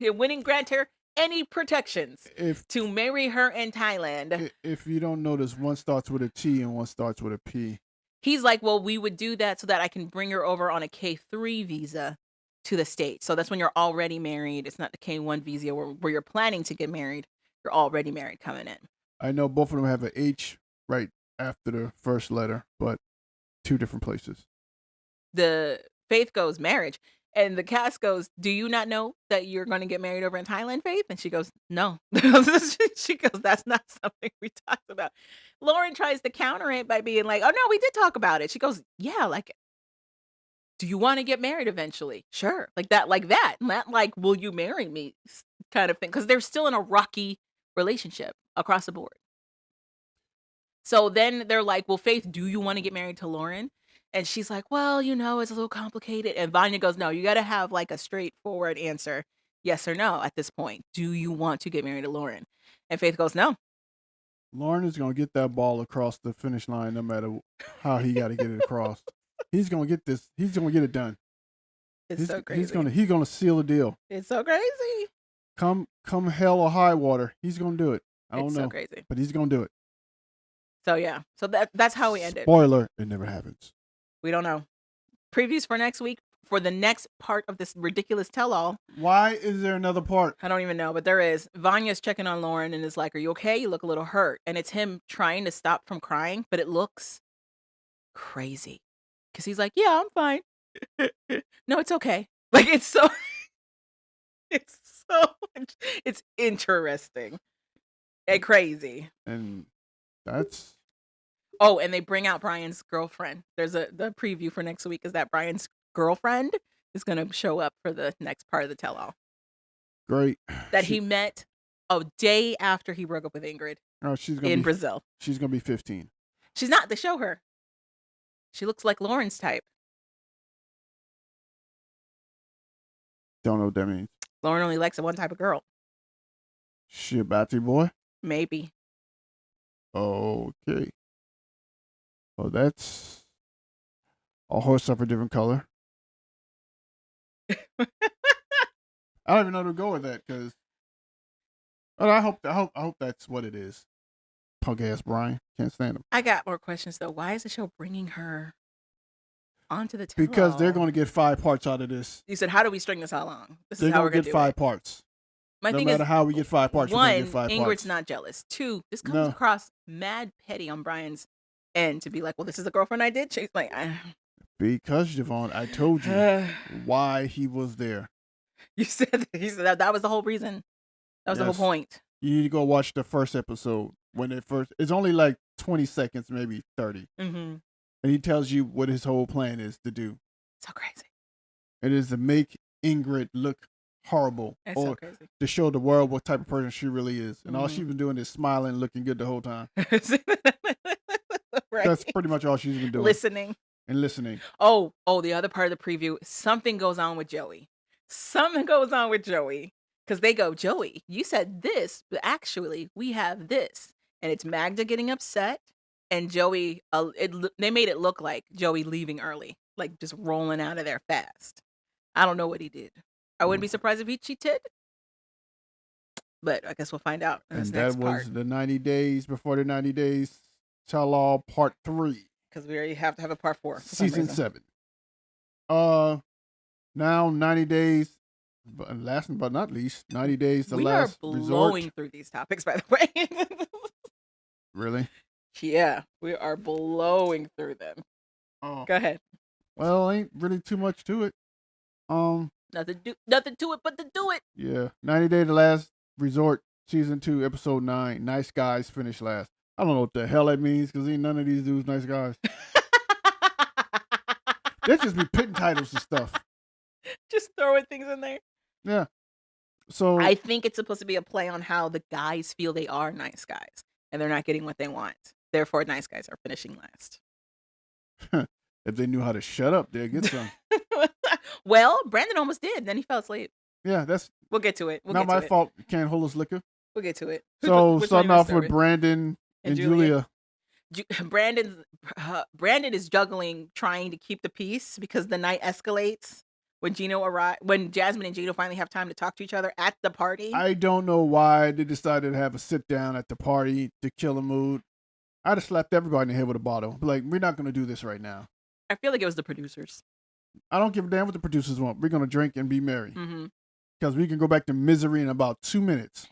it wouldn't grant her any protections to marry her in Thailand. If you don't notice, one starts with a T and one starts with a P. He's like, well, we would do that so that I can bring her over on a K3 visa to the States. So that's when you're already married. It's not the K1 visa where you're planning to get married. You're already married coming in. I know both of them have an H right after the first letter, but two different places. The Faith goes marriage, and the cast goes, do you not know that you're going to get married over in Thailand, Faith? And she goes, no. She goes, that's not something we talked about. Lauren tries to counter it by being like, oh, no, we did talk about it. She goes, yeah, like, do you want to get married eventually? Sure. Like that. Not like, will you marry me kind of thing. Because they're still in a rocky relationship across the board. So then they're like, well, Faith, do you want to get married to Lauren? And she's like, well, it's a little complicated. And Vanya goes, no, you got to have like a straightforward answer. Yes or no at this point. Do you want to get married to Lauren? And Faith goes, no. Lauren is going to get that ball across the finish line no matter how he got to get it across. He's going to get this. He's going to get it done. It's so crazy. He's going to seal the deal. It's so crazy. Come hell or high water, he's going to do it. I don't know. So crazy. But he's going to do it. So yeah. So that's how we ended. Spoiler, it never happens. We don't know. Previews for next week for the next part of this ridiculous tell-all. Why is there another part? I don't even know, but there is. Vanya's checking on Lauren and is like, are you okay? You look a little hurt. And it's him trying to stop from crying, but it looks crazy. Because he's like, yeah, I'm fine. No, it's okay. Like, it's interesting and crazy. And that's... Oh, and they bring out Brian's girlfriend. There's the preview for next week is that Brian's girlfriend is going to show up for the next part of the tell-all. Great. That he met a day after he broke up with Ingrid. Oh, in Brazil. She's going to be 15. She's not. They show her. She looks like Lauren's type. Don't know what that means. Lauren only likes one type of girl. She a batty boy? Maybe. Okay. Well, that's a horse of a different color. I don't even know where to go with that because I hope that's what it is. Punk ass Brian. Can't stand him. I got more questions though. Why is the show bringing her onto the tell-all? Because they're going to get 5 parts out of this. You said, how do we string this along? This is how we're going to get 5 parts. My no thing matter is, how we get 5 parts, one, we're going to get 5 Ingrid's parts. not jealous. 2, this comes across mad petty on Brian's end to be like, well, this is the girlfriend I did chase. Like, because Javon, I told you why he was there. You said that was the whole reason. That was the whole point. You need to go watch the first episode when it's only like 20 seconds, maybe 30. Mm-hmm. And he tells you what his whole plan is to do. So crazy. It is to make Ingrid look horrible. It's so crazy. To show the world what type of person she really is. And all she's been doing is smiling, looking good the whole time. Right. That's pretty much all she's been doing. Listening. And listening. Oh, the other part of the preview, something goes on with Joey. something goes on with Joey because they go, Joey, you said this, but actually we have this, and it's Magda getting upset, and Joey. They made it look like Joey leaving early, like just rolling out of there fast. I don't know what he did. I wouldn't be surprised if he cheated, but I guess we'll find out in this And next that part was the 90 days before the 90 days tell all part 3, because we already have to have a part 4 for some season reason. 7. Now 90 days, but last but not least, 90 days the We last are resort. blowing through these topics, by the way. Really? Yeah, we are blowing through them. Oh, Go ahead. well, ain't really too much to it. Nothing to it but to do it. Yeah, 90 Day the Last Resort, season 2, episode 9. Nice guys finish last. I don't know what the hell that means because ain't none of these dudes nice guys. They just be putting titles and stuff. Just throwing things in there. Yeah. So I think it's supposed to be a play on how the guys feel they are nice guys and they're not getting what they want. Therefore, nice guys are finishing last. if they knew how to shut up, they'd get some. Well, Brandon almost did. Then he fell asleep. Yeah, that's We'll get to it. not my fault. Can't hold us liquor. We'll get to it. So Which starting one you off gonna with start Brandon and Julia. Brandon is juggling trying to keep the peace because the night escalates when Jasmine and Gino finally have time to talk to each other at the party. I don't know why they decided to have a sit down at the party to kill the mood. I'd have slapped everybody in the head with a bottle. Like, we're not going to do this right now. I feel like it was the producers. I don't give a damn what the producers want. We're going to drink and be merry. Mm-hmm. Because we can go back to misery in about 2 minutes.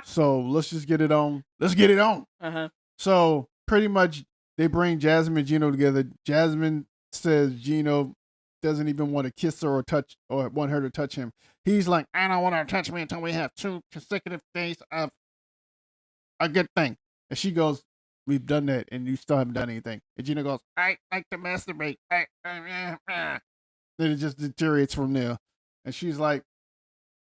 So let's just get it on. Let's get it on. Uh-huh. So pretty much they bring Jasmine and Gino together. Jasmine says Gino doesn't even want to kiss her or touch or want her to touch him. He's like, I don't want her to touch me until we have 2 consecutive days of a good thing. And she goes, we've done that and you still haven't done anything. And Gino goes, I like to masturbate. Then it just deteriorates from there. And she's like,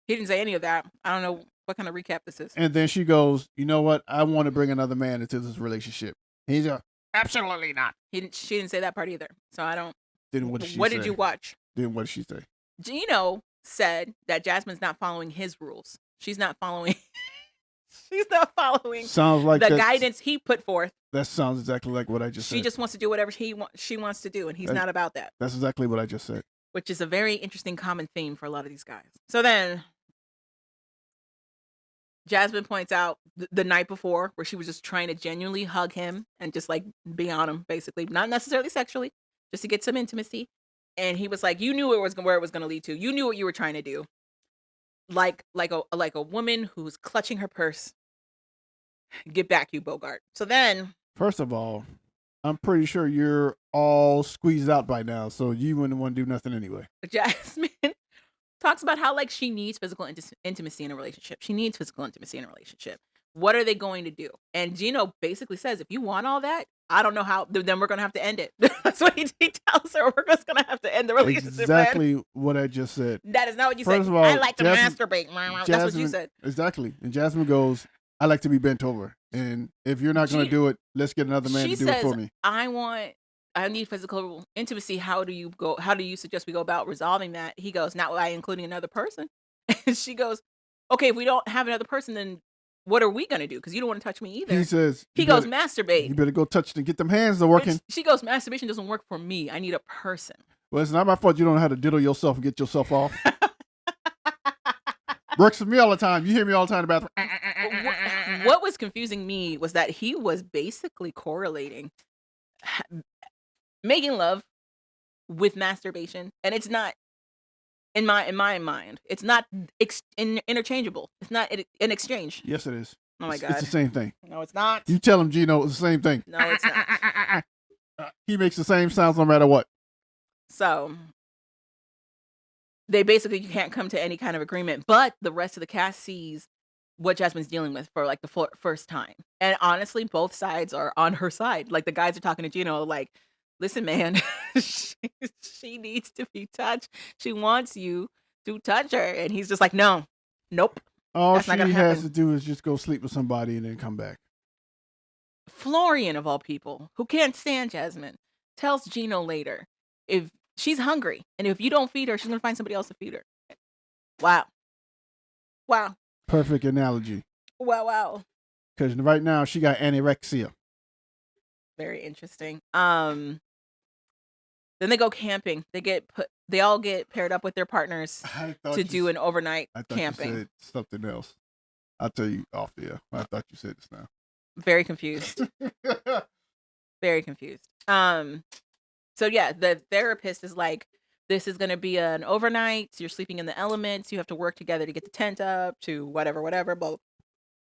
he didn't say any of that. I don't know what kind of recap this is. And then she goes, you know what? I want to bring another man into this relationship. And he's like, absolutely not. She didn't say that part either. So I don't. Then what did she say? What did you watch? Then what did she say? Gino said that Jasmine's not following his rules. She's not following. She's not following. Sounds like the guidance he put forth. That sounds exactly like what I just said. She just wants to do whatever she wants to do, and he's not about that. That's exactly what I just said. Which is a very interesting common theme for a lot of these guys. So then Jasmine points out the night before where she was just trying to genuinely hug him and just like be on him, basically, not necessarily sexually, just to get some intimacy. And he was like, "You knew where it was going to lead to. You knew what you were trying to do." Like a woman who's clutching her purse. Get back, you Bogart. So then, first of all, I'm pretty sure you're all squeezed out by now, so you wouldn't want to do nothing anyway. Jasmine talks about how like she needs physical intimacy in a relationship. She needs physical intimacy in a relationship. What are they going to do? And Gino basically says, if you want all that, I don't know how, then we're going to have to end it. That's what he tells her. We're just going to have to end the relationship. Exactly what I just said. That is not what you First said. of all, I like to masturbate. That's what you said. Exactly. And Jasmine goes, I like to be bent over. And if you're not going to do it, let's get another man to do it for me. I need physical intimacy. How do you suggest we go about resolving that? He goes, not by including another person. And she goes, okay, if we don't have another person, then what are we going to do? Because you don't want to touch me either. He goes, masturbate. You better go touch and get them hands to working. She goes, masturbation doesn't work for me. I need a person. Well, it's not my fault you don't know how to diddle yourself and get yourself off. Works for me all the time. You hear me all the time in the bathroom. What was confusing me was that he was basically correlating making love with masturbation, and it's not in my mind. It's not interchangeable. It's not an exchange. Yes, it is. Oh my God, it's the same thing. No, it's not. You tell him, Gino, it's the same thing. No, it's not. He makes the same sounds no matter what. So they basically can't come to any kind of agreement, but the rest of the cast sees what Jasmine's dealing with for like the first time. And honestly, both sides are on her side. Like the guys are talking to Gino like, listen, man, she needs to be touched. She wants you to touch her. And he's just like, no, nope. All she has to do is just go sleep with somebody and then come back. Florian, of all people, who can't stand Jasmine, tells Gino later, if She's hungry, and if you don't feed her, she's gonna find somebody else to feed her. Wow. Wow. Perfect analogy. Wow, wow. Because right now she got anorexia. Very interesting. Then they go camping. They all get paired up with their partners to do an overnight I thought camping. you said something else. I'll tell you off the air. I thought you said this now. Very confused. Very confused. So yeah, the therapist is like, this is gonna be an overnight. So you're sleeping in the elements. You have to work together to get the tent up to whatever, whatever. But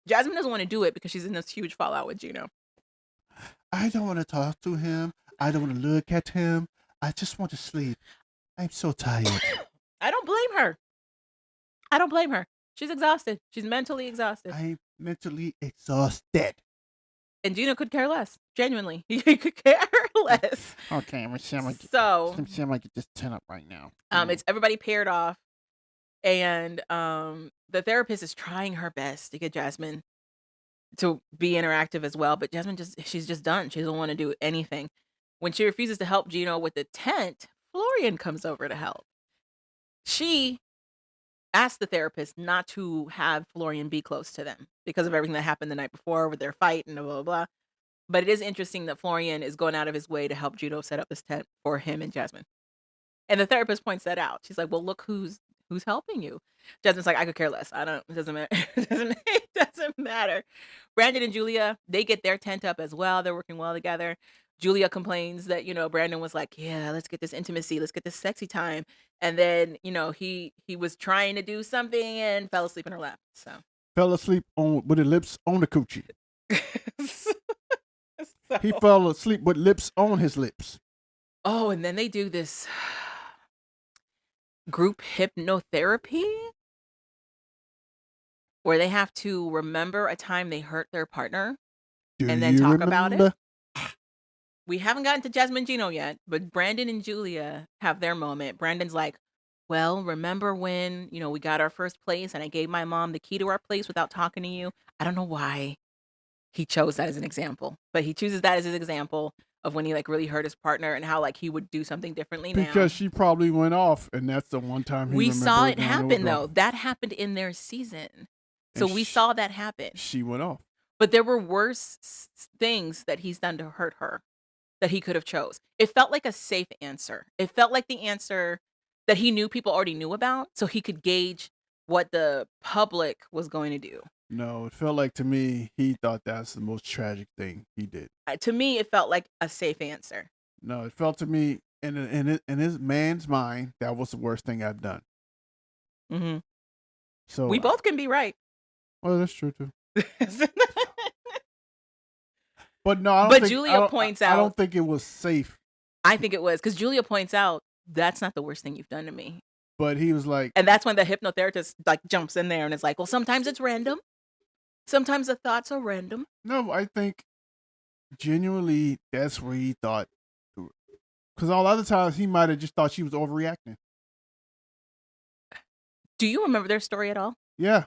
Jasmine doesn't want to do it because she's in this huge fallout with Gino. I don't want to talk to him. I don't want to look at him. I just want to sleep. I'm so tired. I don't blame her. I don't blame her. She's exhausted. She's mentally exhausted. I'm mentally exhausted. And Gino could care less. Genuinely. He could care less. Okay, I'm gonna get this tent up right now. It's everybody paired off. And the therapist is trying her best to get Jasmine to be interactive as well. But Jasmine she's just done. She doesn't want to do anything. When she refuses to help Gino with the tent, Florian comes over to help. She asked the therapist not to have Florian be close to them because of everything that happened the night before with their fight and blah, blah, blah. But it is interesting that Florian is going out of his way to help Gino set up this tent for him and Jasmine. And the therapist points that out. She's like, well, look who's helping you. Jasmine's like, I could care less. It doesn't matter. It doesn't matter. Brandon and Julia, they get their tent up as well. They're working well together. Julia complains that, Brandon was like, yeah, let's get this intimacy. Let's get this sexy time. And then, he was trying to do something and fell asleep in her lap. So fell asleep with his lips on the coochie. So, he fell asleep with lips on his lips. Oh, and then they do this group hypnotherapy where they have to remember a time they hurt their partner and then talk about it. We haven't gotten to Jasmine and Gino yet, but Brandon and Julia have their moment. Brandon's like, well, remember when, we got our first place and I gave my mom the key to our place without talking to you? I don't know why he chose that as an example, but he chooses that as his example of when he really hurt his partner and how he would do something differently now. Because she probably went off, and that's the one time we saw it happen though. That happened in their season, so we saw that happen. She went off, but there were worse things that he's done to hurt her that he could have chose. It felt like a safe answer. It felt like the answer that he knew people already knew about, so he could gauge what the public was going to do. No, it felt like to me, he thought that's the most tragic thing he did. To me, it felt like a safe answer. No, it felt to me, in his man's mind, that was the worst thing I've done. Mm-hmm. So we both can be right. Well, that's true too. But no, I don't think, Julia points out. I don't think it was safe. I think it was because Julia points out that's not the worst thing you've done to me. But he was like, and that's when the hypnotherapist jumps in there and is like, well, sometimes it's random. Sometimes the thoughts are random. No, I think genuinely that's where he thought. Because all other times he might have just thought she was overreacting. Do you remember their story at all? Yeah.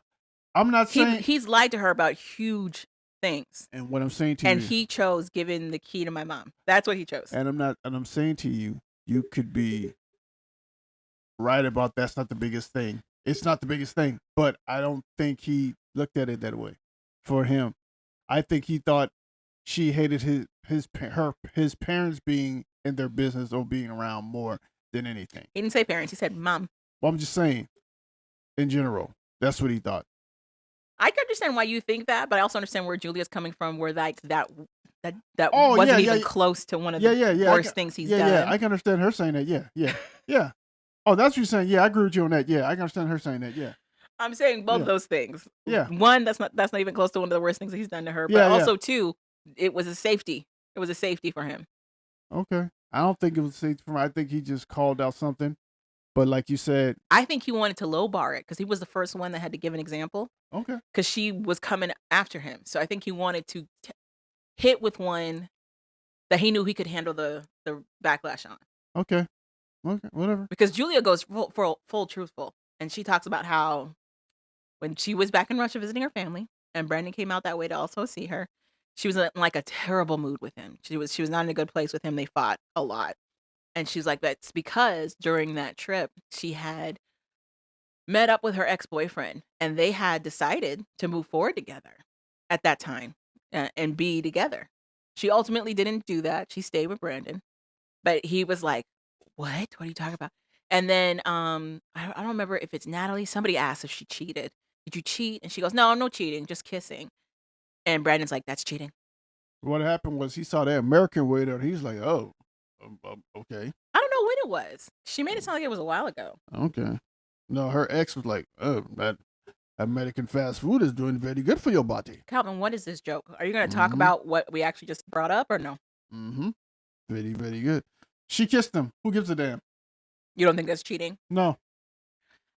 I'm not saying. He's lied to her about huge things. And what I'm saying to you. And he chose giving the key to my mom. That's what he chose. And I'm saying to you, you could be right about that's not the biggest thing. It's not the biggest thing. But I don't think he looked at it that way. For him, I think he thought she hated his parents being in their business or being around more than anything. He didn't say parents. He said mom. Well, I'm just saying, in general, that's what he thought. I can understand why you think that, but I also understand where Julia's coming from. Where that wasn't even close to one of the worst things he's done. Yeah, I can understand her saying that. Yeah. Oh, that's what you're saying. Yeah, I agree with you on that. Yeah, I can understand her saying that. Yeah. I'm saying both those things. Yeah. One, that's not even close to one of the worst things that he's done to her. But also, two, it was a safety. It was a safety for him. Okay. I don't think it was safety for him. I think he just called out something. But like you said, I think he wanted to lowbar it because he was the first one that had to give an example. Okay. Because she was coming after him. So I think he wanted to hit with one that he knew he could handle the backlash on. Okay, whatever. Because Julia goes full truthful. And she talks about how when she was back in Russia visiting her family, and Brandon came out that way to also see her, she was in a terrible mood with him. She was not in a good place with him. They fought a lot. And she's like, that's because during that trip, she had met up with her ex-boyfriend and they had decided to move forward together at that time and be together. She ultimately didn't do that. She stayed with Brandon, but he was like, "What? What are you talking about?" And then I don't remember if it's Natalie. Somebody asked if she cheated. Did you cheat? And she goes, "No, no cheating, just kissing." And Brandon's like, "That's cheating." What happened was he saw that American waiter and he's like, oh, okay. I don't know when it was. She made it sound like it was a while ago. Okay. No, her ex was like, oh, that American fast food is doing very good for your body. Calvin, what is this joke? Are you going to talk Mm-hmm. about what we actually just brought up or no? Mm-hmm. Very, very good. She kissed him. Who gives a damn? You don't think that's cheating? No.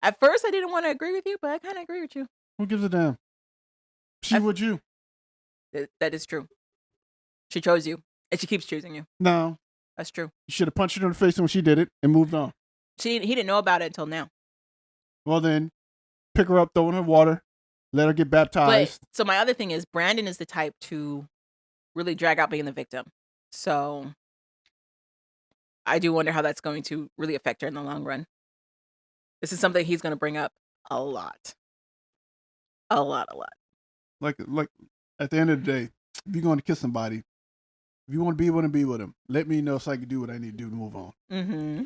At first, I didn't want to agree with you, but I kind of agree with you. Who gives a damn? She with you. That is true. She chose you, and she keeps choosing you. No. That's true. You should have punched her in the face when she did it and moved on. He didn't know about it until now. Well, then, pick her up, throw in her water, let her get baptized. But, so my other thing is, Brandon is the type to really drag out being the victim. So I do wonder how that's going to really affect her in the long run. This is something he's going to bring up a lot. A lot. Like at the end of the day, if you're going to kiss somebody, if you want to be with them, let me know so I can do what I need to do to move on. Mm-hmm.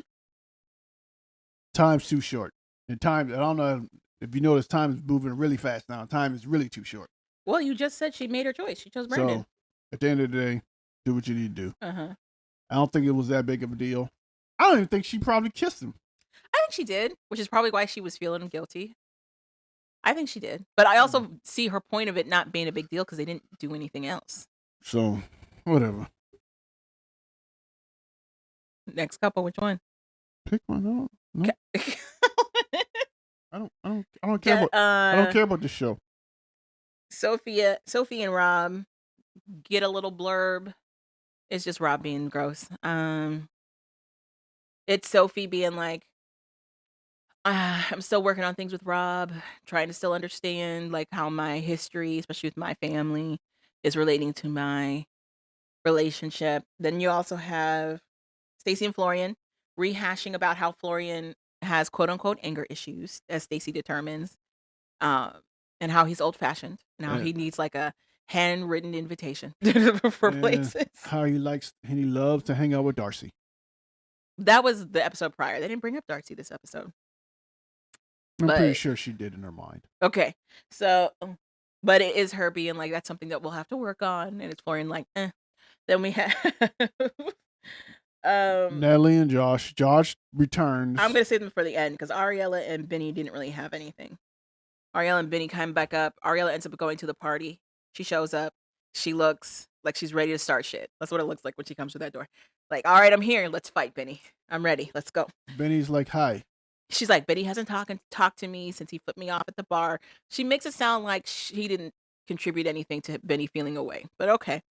Time's too short. And time, I don't know if you notice, time is moving really fast now. Time is really too short. Well, you just said she made her choice. She chose Brandon. So, at the end of the day, do what you need to do. Uh-huh. I don't think it was that big of a deal. I don't even think she probably kissed him. I think she did, which is probably why she was feeling guilty. I think she did. But I also see her point of it not being a big deal because they didn't do anything else. So, whatever. Next couple, which one? Pick one. No. I don't care about I don't care about this show. Sophie and Rob get a little blurb. It's just Rob being gross. It's Sophie being like, I'm still working on things with Rob, trying to still understand like how my history, especially with my family, is relating to my relationship. Then you also have Stacey and Florian rehashing about how Florian has quote unquote anger issues, as Stacey determines, um, and how he's old fashioned and how he needs like a handwritten invitation for places. How he loves to hang out with Darcy. That was the episode prior. They didn't bring up Darcy this episode. I'm pretty sure she did in her mind. Okay. So, but it is her being like, that's something that we'll have to work on. And it's Florian like, eh. Then we have Natalie and Josh. Josh returns. I'm going to save them for the end because Ariella and Benny didn't really have anything. Ariella and Benny come back up. Ariella ends up going to the party. She shows up. She looks like she's ready to start shit. That's what it looks like when she comes through that door. Like, all right, I'm here. Let's fight, Benny. I'm ready. Let's go. Benny's like, hi. She's like, Benny hasn't talked to me since he flipped me off at the bar. She makes it sound like she didn't contribute anything to Benny feeling away. But okay.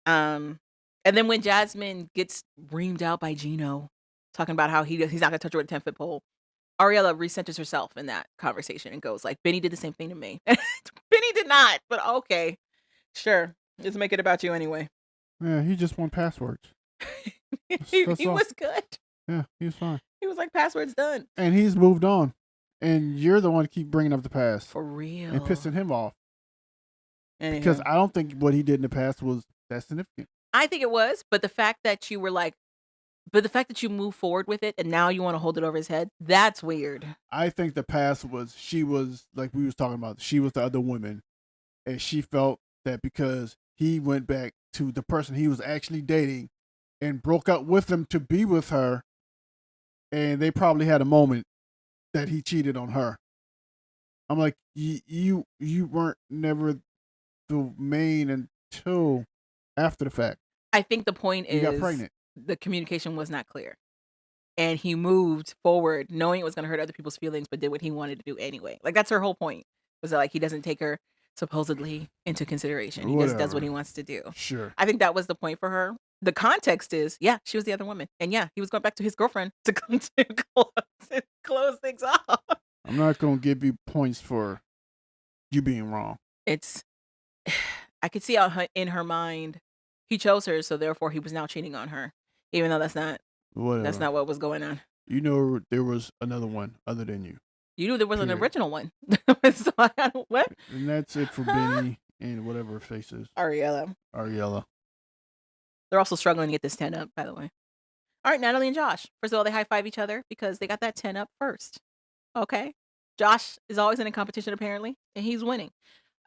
And then when Jasmine gets reamed out by Gino, talking about how he's not gonna touch her with a 10-foot pole, Ariella recenters herself in that conversation and goes like, Benny did the same thing to me. Benny did not, but okay. Sure. Just make it about you anyway. Yeah, he just want passwords. he was good. Yeah, he was fine. He was like, password's done. And he's moved on. And you're the one to keep bringing up the past. For real. And pissing him off. Anyhow. Because I don't think what he did in the past was that significant. I think it was, but the fact that you were like, but the fact that you move forward with it and now you want to hold it over his head, that's weird. I think the past was, she was, like we was talking about, she was the other woman. And she felt that because he went back to the person he was actually dating and broke up with him to be with her, and they probably had a moment that he cheated on her. I'm like, you weren't never the main until after the fact. I think the point is, got pregnant. The communication was not clear. And he moved forward knowing it was going to hurt other people's feelings, but did what he wanted to do anyway. Like, that's her whole point. Was that, like, he doesn't take her supposedly into consideration. He just does what he wants to do. Sure. I think that was the point for her. The context is, yeah, she was the other woman. And yeah, he was going back to his girlfriend to close things off. I'm not going to give you points for you being wrong. I could see how in her mind, he chose her, so therefore he was now cheating on her. Even though that's not Whatever. That's not what was going on. You know, there was another one other than you. You knew there was an Period. original one. So what? And that's it for Benny and whatever her face is. Ariella. They're also struggling to get this 10 up, by the way. All right, Natalie and Josh. First of all, they high five each other because they got that 10 up first. Okay. Josh is always in a competition, apparently, and he's winning.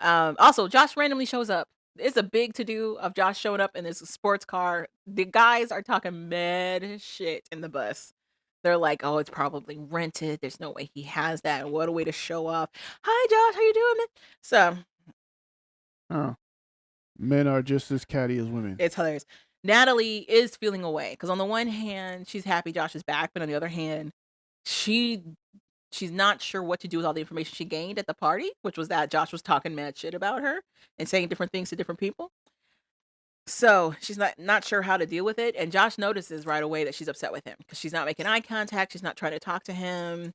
Also, Josh randomly shows up. It's a big to-do of Josh showing up in this sports car. The guys are talking mad shit in the bus. They're like, oh, it's probably rented. There's no way he has that. What a way to show off. Hi, Josh. How you doing, man? So. Oh. Men are just as catty as women. It's hilarious. Natalie is feeling away because on the one hand, she's happy Josh is back, but on the other hand, she's not sure what to do with all the information she gained at the party, which was that Josh was talking mad shit about her and saying different things to different people. So she's not sure how to deal with it. And Josh notices right away that she's upset with him because she's not making eye contact. She's not trying to talk to him.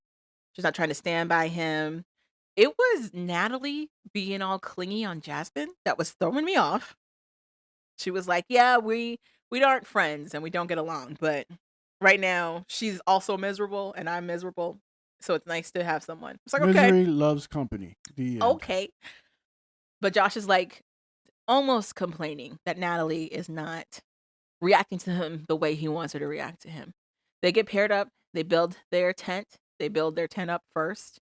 She's not trying to stand by him. It was Natalie being all clingy on Jasmine that was throwing me off. She was like, yeah, we aren't friends and we don't get along. But right now, she's also miserable and I'm miserable. So it's nice to have someone. It's like, Misery loves company. The end. Okay. But Josh is like almost complaining that Natalie is not reacting to him the way he wants her to react to him. They get paired up. They build their tent. They build their tent up first.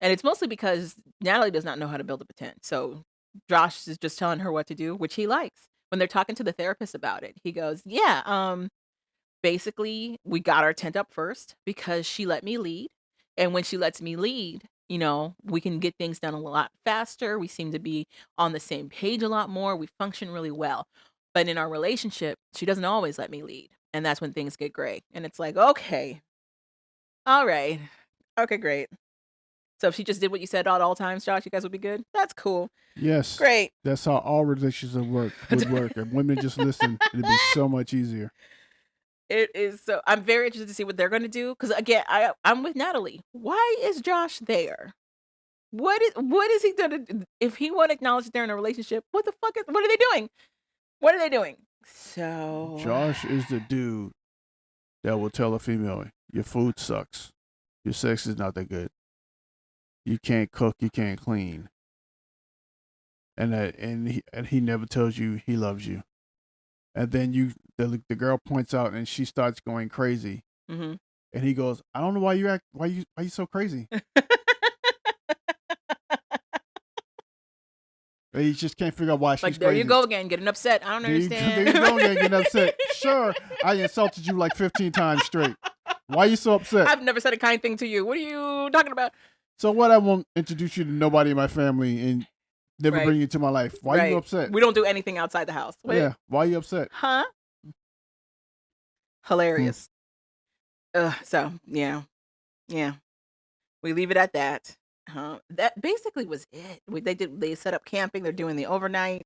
And it's mostly because Natalie does not know how to build up a tent. So Josh is just telling her what to do, which he likes. When they're talking to the therapist about it, he goes, yeah, basically we got our tent up first because she let me lead. And when she lets me lead, you know, we can get things done a lot faster. We seem to be on the same page a lot more. We function really well. But in our relationship, she doesn't always let me lead. And that's when things get gray. And it's like, okay, all right. Okay, great. So if she just did what you said at all times, Josh, you guys would be good? That's cool. Yes. Great. That's how all relationships would work. If women just listen, it'd be so much easier. It is. So I'm very interested to see what they're going to do. Because again, I'm with Natalie. Why is Josh there? What is he going to, if he won't acknowledge that they're in a relationship, what are they doing? What are they doing? So. Josh is the dude that will tell a female, your food sucks. Your sex is not that good. You can't cook, you can't clean. And he never tells you he loves you. And then the girl points out and she starts going crazy. Mm-hmm. And he goes, I don't know why you so crazy. And he just can't figure out why she's like, crazy. there you go again, getting upset. I don't understand. There you go again, getting upset. Sure, I insulted you like 15 times straight. Why are you so upset? I've never said a kind thing to you. What are you talking about? So what? I won't introduce you to nobody in my family and never bring you to my life. Why are you upset? We don't do anything outside the house. Wait. Yeah. Why are you upset? Huh? Hilarious. So yeah. We leave it at that. That basically was it. They set up camping. They're doing the overnight.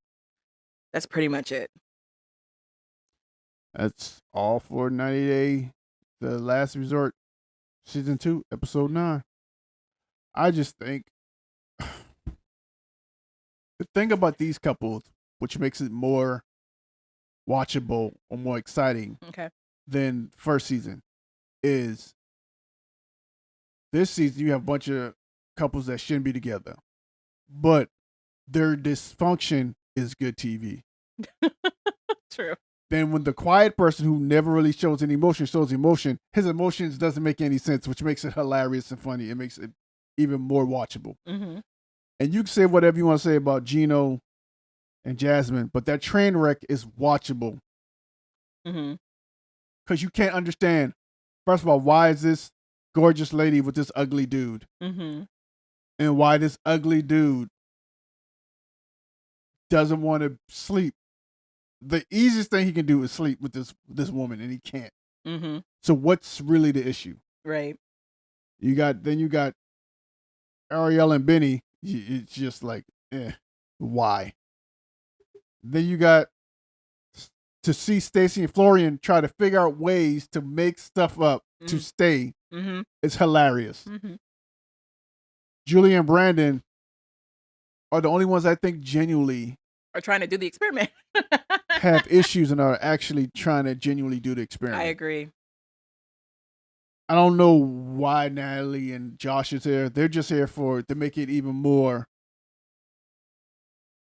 That's pretty much it. That's all for 90 Day, The Last Resort, Season 2, Episode 9. I just think the thing about these couples, which makes it more watchable or more exciting than first season, is this season you have a bunch of couples that shouldn't be together, but their dysfunction is good TV. True. Then when the quiet person who never really shows any emotion shows emotion, his emotions doesn't make any sense, which makes it hilarious and funny. It makes it even more watchable. Mm-hmm. And you can say whatever you want to say about Gino and Jasmine, but that train wreck is watchable. Mm-hmm. Because you can't understand, first of all, why is this gorgeous lady with this ugly dude? Mm-hmm. And why this ugly dude doesn't want to sleep. The easiest thing he can do is sleep with this woman, and he can't. Mm-hmm. So what's really the issue? Right. You got Ariel and Benny. It's just like, why? Then you got to see Stacy and Florian try to figure out ways to make stuff up to stay. Mm-hmm. It's hilarious. Mm-hmm. Julie and Brandon are the only ones I think genuinely are trying to do the experiment. have issues and are actually trying to genuinely do the experiment. I agree. I don't know why Natalie and Josh is here. They're just here to make it even more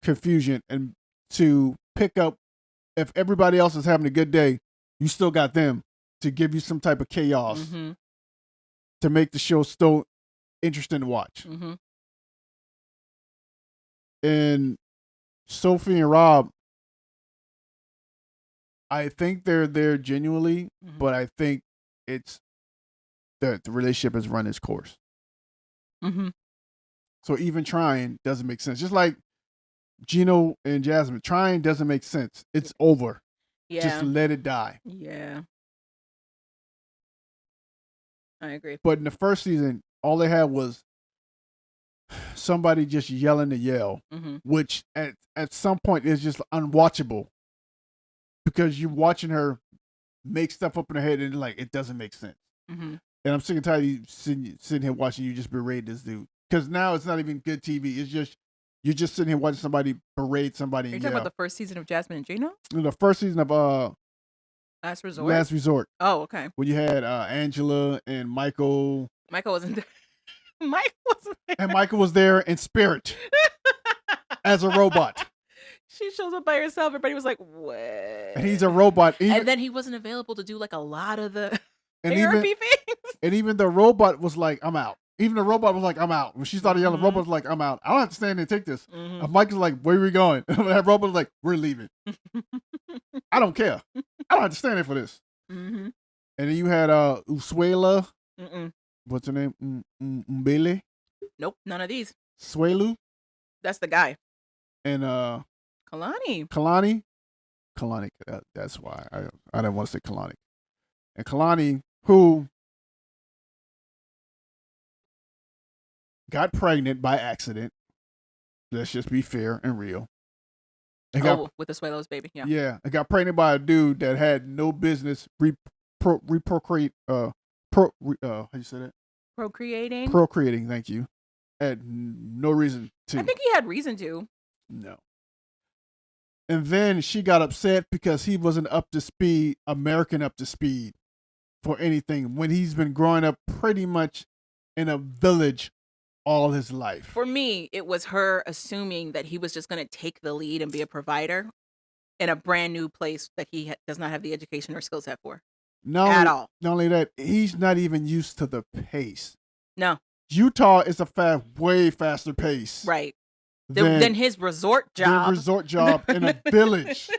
confusion and to pick up if everybody else is having a good day, you still got them to give you some type of chaos to make the show still interesting to watch. And Sophie and Rob, I think they're there genuinely, but I think it's the relationship has run its course. So even trying doesn't make sense. Just like Gino and Jasmine, trying doesn't make sense. It's over. Yeah. Just let it die. Yeah. I agree. But in the first season, all they had was somebody just yelling to yell, which at some point is just unwatchable because you're watching her make stuff up in her head and like it doesn't make sense. And I'm sick and tired of you sitting here watching you just berate this dude because now it's not even good TV. It's just you're just sitting here watching somebody berate somebody. Are you talking about the first season of Jasmine and Gino? The first season of Last Resort. Last Resort. Oh, okay. When you had Angela and Michael. Michael wasn't there. Michael wasn't there. And Michael was there in spirit as a robot. She shows up by herself. Everybody was like, what? And he's a robot. And then he wasn't available to do like a lot of the and therapy things. And even the robot was like, I'm out. Even the robot was like, I'm out. When she started yelling, the robot was like, I'm out. I don't have to stand there and take this. Michael's like, where are we going? That robot was like, we're leaving. I don't care. I don't have to stand there for this. And then you had Usuela. What's her name? Mbele? Nope, none of these. Swelu? That's the guy. And Kalani. That's why I didn't want to say Kalani. And Kalani, who got pregnant by accident. Let's just be fair and real. With the Suelo's baby, yeah. Yeah, and got pregnant by a dude that had no business procreate. How you say that? Procreating. Procreating. Thank you. Had no reason to. I think he had reason to. No. And then she got upset because he wasn't up to speed, American up to speed for anything when he's been growing up pretty much in a village all his life. For me, it was her assuming that he was just going to take the lead and be a provider in a brand new place that he does not have the education or skill set for. At all. Not only that, he's not even used to the pace. No. Utah is way faster pace. Right. Than his resort job. In a village.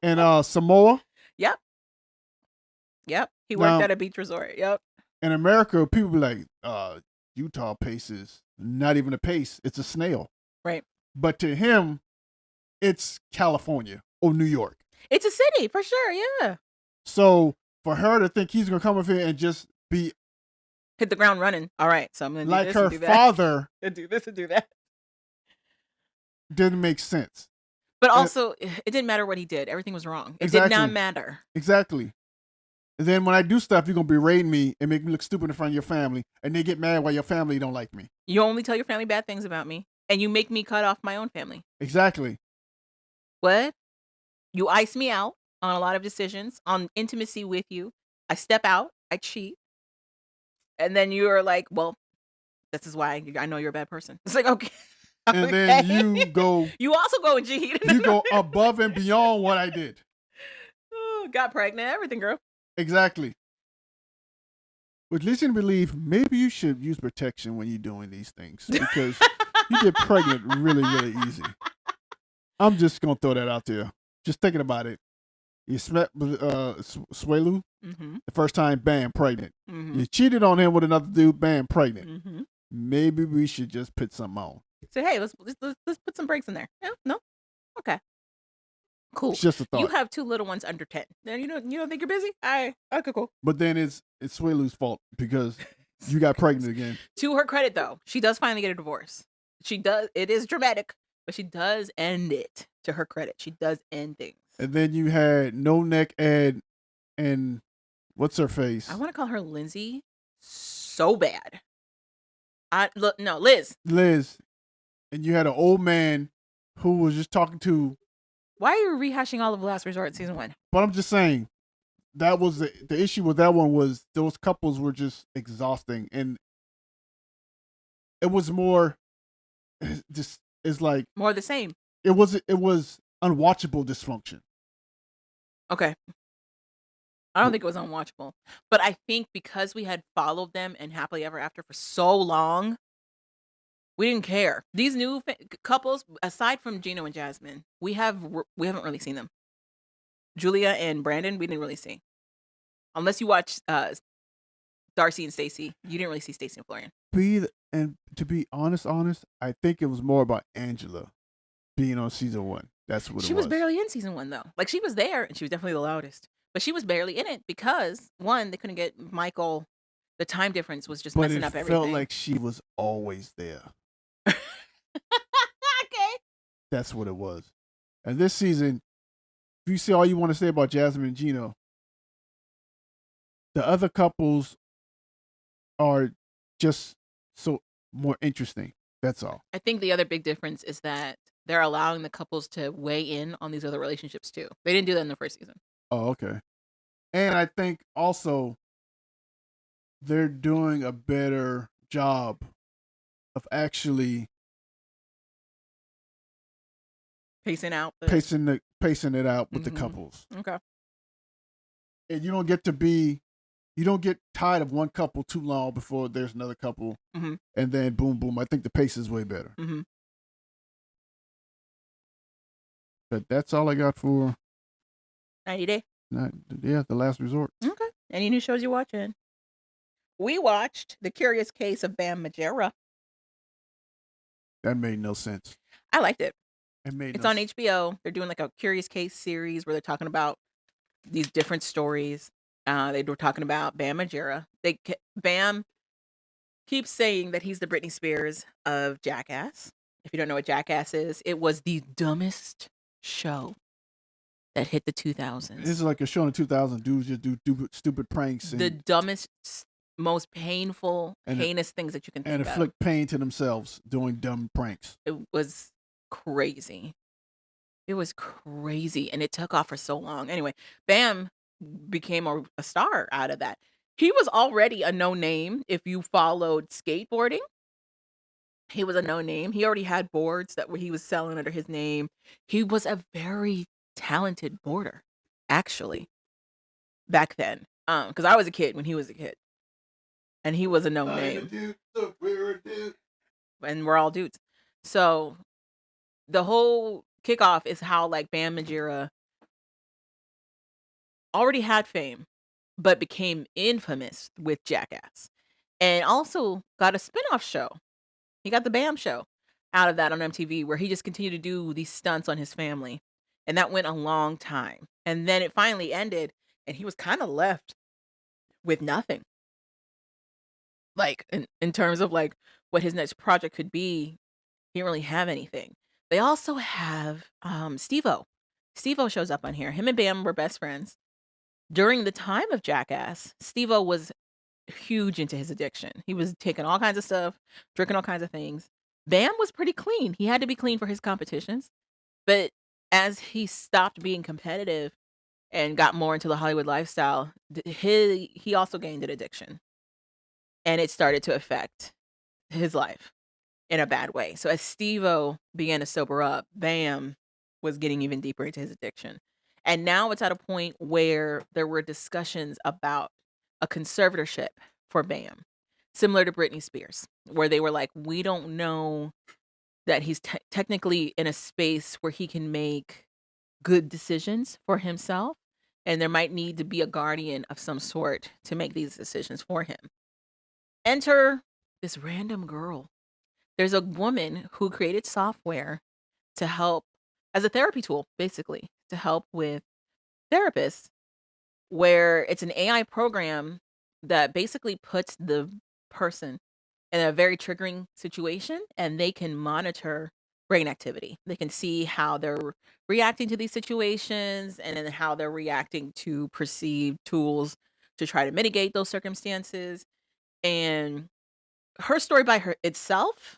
In Samoa. Yep. He worked at a beach resort. Yep. In America, people be like, Utah pace is not even a pace. It's a snail. Right. But to him, it's California or New York. It's a city, for sure, yeah. So for her to think he's going to come up here and just hit the ground running. All right, so I'm going to do this and do that. Like her father. And do this and do that. Didn't make sense. But also, it didn't matter what he did. Everything was wrong. It did not matter. Exactly. And then when I do stuff, you're going to berate me and make me look stupid in front of your family. And they get mad why your family don't like me. You only tell your family bad things about me. And you make me cut off my own family. Exactly. What? You ice me out on a lot of decisions, on intimacy with you. I step out. I cheat. And then you're like, well, this is why I know you're a bad person. It's like, okay. And then you go. You also go and cheat. You go above and beyond what I did. Got pregnant, everything, girl. Exactly. Which leads you to believe maybe you should use protection when you're doing these things because you get pregnant really, really easy. I'm just going to throw that out there. Just thinking about it. You slept with Swelu the first time, bam, pregnant. You cheated on him with another dude, bam, pregnant. Maybe we should just put something on. So, hey, let's put some breaks in there. Yeah, no? Okay. Cool. It's just a thought. You have 2 little ones under 10. Then you don't think you're busy? Okay, cool. But then it's Swelu's fault because you got pregnant again. To her credit, though, she does finally get a divorce. She does. It is dramatic, but she does end it. To her credit, she does end things. And then you had No Neck Ed and what's her face? I want to call her Lindsay so bad. Liz. Liz. And you had an old man who was just talking to. Why are you rehashing all of Last Resort season 1? But I'm just saying, that was the issue with that one was those couples were just exhausting, and it was more just it's like More of the same. it was unwatchable dysfunction. Okay. I don't think it was unwatchable. But I think because we had followed them in Happily Ever After for so long, we didn't care. These new couples, aside from Gino and Jasmine, we haven't really seen them. Julia and Brandon, we didn't really see. Unless you watch Darcy and Stacy, you didn't really see Stacy and Florian. And to be honest, I think it was more about Angela being on season 1. That's what She it was was. barely in season 1 though. Like she was there and she was definitely the loudest. But she was barely in it because one, they couldn't get Michael. The time difference was just But messing it up felt everything. like she was always there. Okay. That's what it was. And this season, if you say all you want to say about Jasmine and Gino, the other couples are just so more interesting. That's all. I think the other big difference is that they're allowing the couples to weigh in on these other relationships too. They didn't do that in the first season. Oh, okay. And I think also they're doing a better job of actually Pacing out the pacing it out with the Mhm. couples. Okay. And you don't get tired of one couple too long before there's another couple, Mhm. and then boom, boom. I think the pace is way better. Mhm. But that's all I got for 90 Day. the last resort. Okay. Any new shows you're watching? We watched The Curious Case of Bam Margera. That made no sense. I liked it. It made It's no on sense. HBO. They're doing like a Curious Case series where they're talking about these different stories. They were talking about Bam Margera. Bam keeps saying that he's the Britney Spears of Jackass. If you don't know what Jackass is, it was the dumbest show that hit the 2000s. This is like a show in the 2000s. Dudes just do stupid pranks The dumbest, most painful, And- heinous things that you can think and of. inflict pain to themselves doing dumb pranks. It was crazy. It was crazy, and it took off for so long. Anyway, Bam became a star out of that. He was already a no name if you followed skateboarding. He was a no name. He already had boards he was selling under his name. He was a very talented boarder, actually, back then. Because I was a kid when he was a kid, and he was a no name, and we're all dudes. So the whole kickoff is how like Bam Margera already had fame, but became infamous with Jackass, and also got a spinoff show. He got the Bam Show out of that on MTV, where he just continued to do these stunts on his family, and that went a long time. And then it finally ended, and he was kind of left with nothing. Like in terms of like what his next project could be, he didn't really have anything. They also have Steve-O. Steve-O shows up on here. Him and Bam were best friends. During the time of Jackass, Steve-O was huge into his addiction. He was taking all kinds of stuff, drinking all kinds of things. Bam was pretty clean. He had to be clean for his competitions. But as he stopped being competitive and got more into the Hollywood lifestyle, he also gained an addiction. And it started to affect his life in a bad way. So as Steve-O began to sober up, Bam was getting even deeper into his addiction. And now it's at a point where there were discussions about a conservatorship for Bam, similar to Britney Spears, where they were like, we don't know that he's technically in a space where he can make good decisions for himself. And there might need to be a guardian of some sort to make these decisions for him. Enter this random girl. There's a woman who created software to help as a therapy tool, basically, to help with therapists, where it's an AI program that basically puts the person in a very triggering situation, and they can monitor brain activity. They can see how they're reacting to these situations and then how they're reacting to perceived tools to try to mitigate those circumstances. And her story by her itself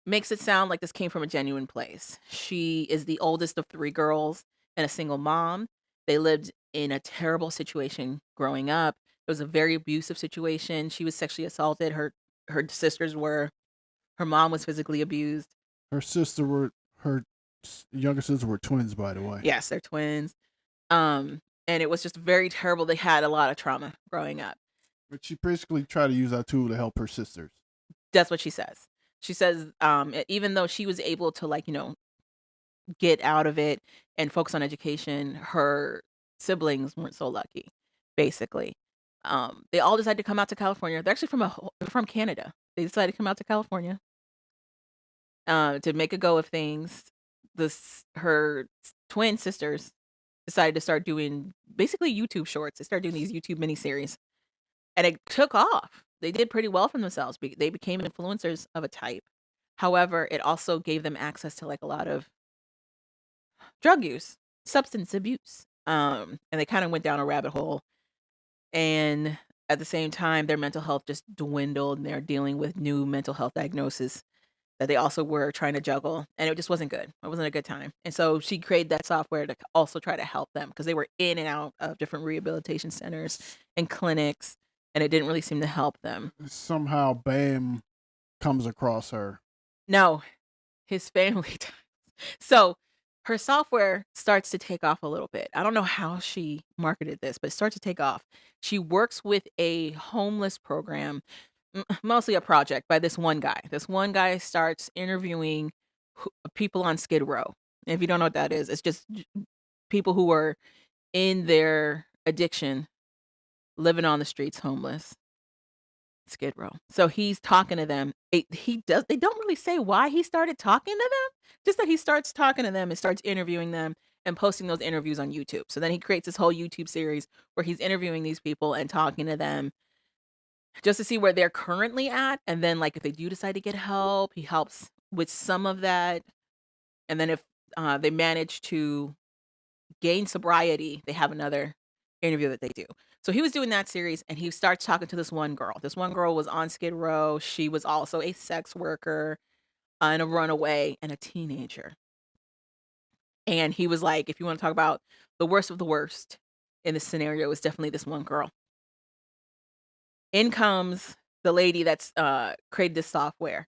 makes it sound like this came from a genuine place. She is the oldest of 3 girls and a single mom. They lived in a terrible situation growing up. It was a very abusive situation. She was sexually assaulted. Her sisters were. Her mom was physically abused. Her younger sister were twins, by the way. Yes, they're twins. And it was just very terrible. They had a lot of trauma growing up. But she basically tried to use that tool to help her sisters. That's what she says. She says, even though she was able to, like, get out of it and focus on education, her siblings weren't so lucky, basically. They all decided to come out to California. They're actually they're from Canada. They decided to come out to California to make a go of things. Her twin sisters decided to start doing basically YouTube shorts. They started doing these YouTube miniseries, and it took off. They did pretty well for themselves. They became influencers of a type. However, it also gave them access to like a lot of drug use, substance abuse. And they kind of went down a rabbit hole. And at the same time, their mental health just dwindled, and they're dealing with new mental health diagnosis that they also were trying to juggle. And it just wasn't good. It wasn't a good time. And so she created that software to also try to help them because they were in and out of different rehabilitation centers and clinics, and it didn't really seem to help them. Somehow, Bam comes across her. No, his family does. So her software starts to take off a little bit. I don't know how she marketed this, but it starts to take off. She works with a homeless program, mostly a project by this one guy. This one guy starts interviewing people on Skid Row. And if you don't know what that is, it's just people who are in their addiction, living on the streets, homeless. Skid Row. So he's talking to them. They don't really say why he started talking to them, just that he starts talking to them and starts interviewing them and posting those interviews on YouTube. So then he creates this whole YouTube series where he's interviewing these people and talking to them just to see where they're currently at. And then, like, if they do decide to get help, he helps with some of that. And then if they manage to gain sobriety, they have another interview that they do. So he was doing that series, and he starts talking to this one girl. This one girl was on Skid Row. She was also a sex worker and a runaway and a teenager. And he was like, if you want to talk about the worst of the worst in this scenario, it's definitely this one girl. In comes the lady that's created this software.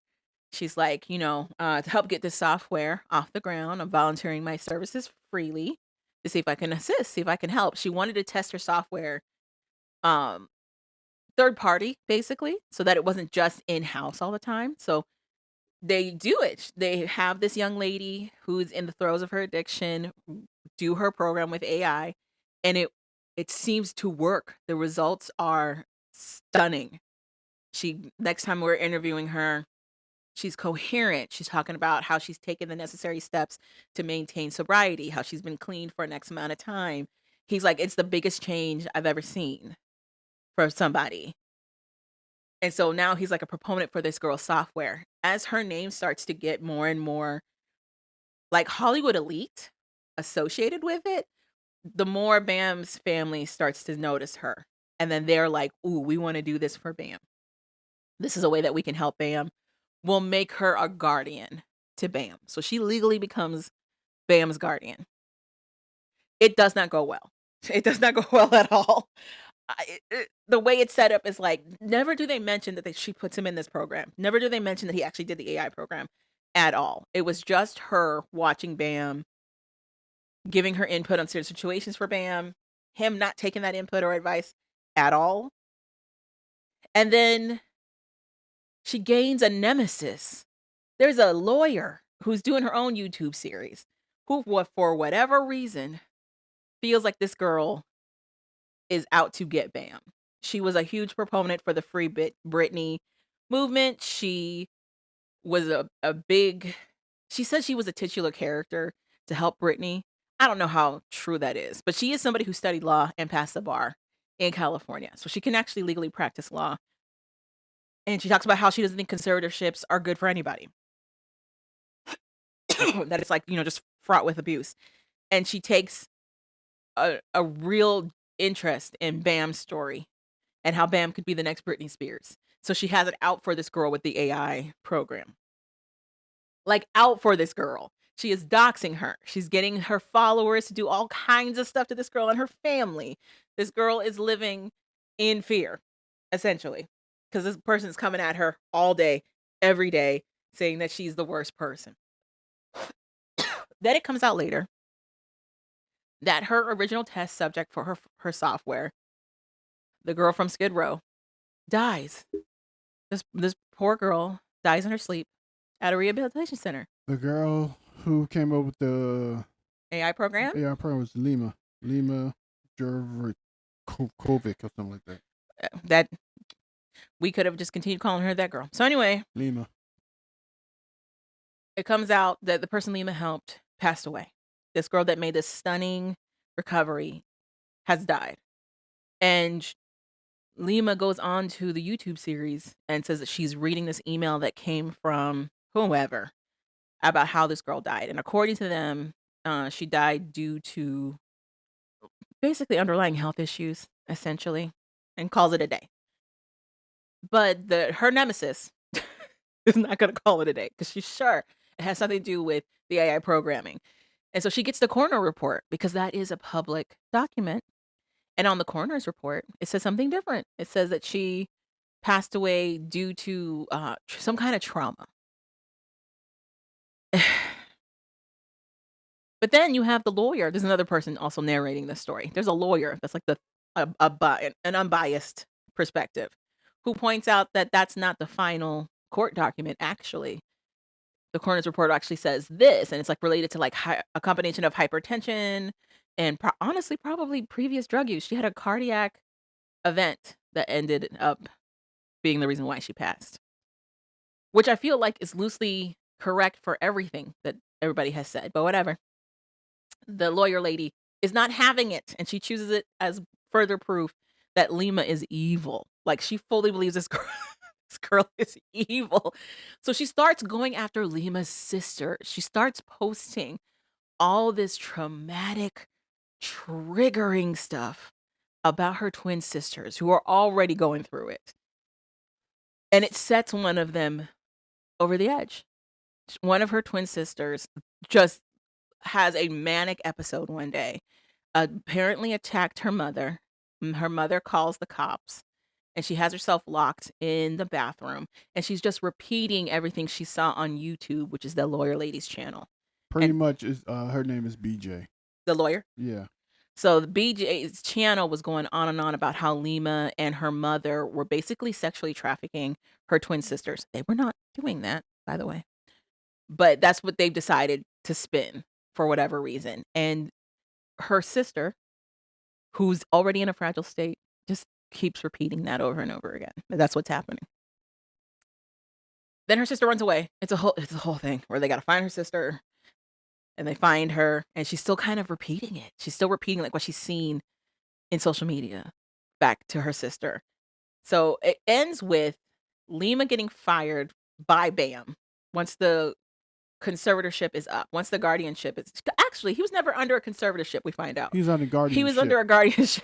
She's like, to help get this software off the ground, I'm volunteering my services freely to see if I can assist, see if I can help. She wanted to test her software um third party, basically, so that it wasn't just in-house all the time. So they do it. They have this young lady who's in the throes of her addiction do her program with AI, and it seems to work. The results are stunning. She Next time we're interviewing her, she's coherent. She's talking about how she's taken the necessary steps to maintain sobriety, how she's been clean for an X amount of time. He's like, it's the biggest change I've ever seen for somebody. And so now he's like a proponent for this girl's software. As her name starts to get more and more like Hollywood elite associated with it, the more Bam's family starts to notice her. And then they're like, ooh, we want to do this for Bam. This is a way that we can help Bam. We'll make her a guardian to Bam. So she legally becomes Bam's guardian. It does not go well. It does not go well at all. The way it's set up is like never do they mention that she puts him in this program. Never do they mention that he actually did the AI program at all. It was just her watching Bam, giving her input on certain situations for Bam, him not taking that input or advice at all. And then she gains a nemesis. There's a lawyer who's doing her own YouTube series who, for whatever reason, feels like this girl is out to get Bam. She was a huge proponent for the Free Britney movement. She was a big, she said she was a titular character to help Britney. I don't know how true that is, but she is somebody who studied law and passed the bar in California. So she can actually legally practice law. And she talks about how she doesn't think conservatorships are good for anybody. That it's like, just fraught with abuse. And she takes a real interest in Bam's story and how Bam could be the next Britney Spears. So she has it out for this girl with the AI program. Like out for this girl. She is doxing her. She's getting her followers to do all kinds of stuff to this girl and her family. This girl is living in fear, essentially, because this person is coming at her all day, every day, saying that she's the worst person. Then it comes out later that her original test subject for her software, the girl from Skid Row, dies. This poor girl dies in her sleep at a rehabilitation center. The girl who came up with the AI program? AI program was Lima Jurkovic or something like that. That we could have just continued calling her that girl. So anyway, Lima. it comes out that the person Lima helped passed away. This girl that made this stunning recovery has died. And Lima goes on to the YouTube series and says that she's reading this email that came from whoever about how this girl died. And according to them, she died due to basically underlying health issues, essentially, and calls it a day. But her nemesis is not going to call it a day because she's sure it has something to do with the AI programming. And so she gets the coroner report because that is a public document. And on the coroner's report, it says something different. It says that she passed away due to some kind of trauma. But then you have the lawyer. There's another person also narrating this story. There's a lawyer that's like an unbiased perspective who points out that that's not the final court document, actually. The coroner's report actually says this, and it's like related to like a combination of hypertension and honestly, probably previous drug use. She had a cardiac event that ended up being the reason why she passed, which I feel like is loosely correct for everything that everybody has said, but whatever. The lawyer lady is not having it, and she chooses it as further proof that Lima is evil. Like, she fully believes this girl is evil. So she starts going after Lima's sister. She starts posting all this traumatic, triggering stuff about her twin sisters who are already going through it. And it sets one of them over the edge. One of her twin sisters just has a manic episode one day, apparently attacked her mother. Her mother calls the cops, and she has herself locked in the bathroom, and she's just repeating everything she saw on YouTube, which is the lawyer lady's channel. Pretty much, is her name is BJ. The lawyer? Yeah. So the BJ's channel was going on and on about how Lima and her mother were basically sexually trafficking her twin sisters. They were not doing that, by the way. But that's what they've decided to spin for whatever reason. And her sister, who's already in a fragile state, just keeps repeating that over and over again. That's what's happening. Then her sister runs away. It's a whole thing where they got to find her sister, and they find her, and she's still kind of repeating it. She's still repeating like what she's seen in social media back to her sister. So it ends with Lima getting fired by BAM once the conservatorship is up. Once the guardianship is actually, he was never under a conservatorship, we find out. He was under guardianship. He was under a guardianship.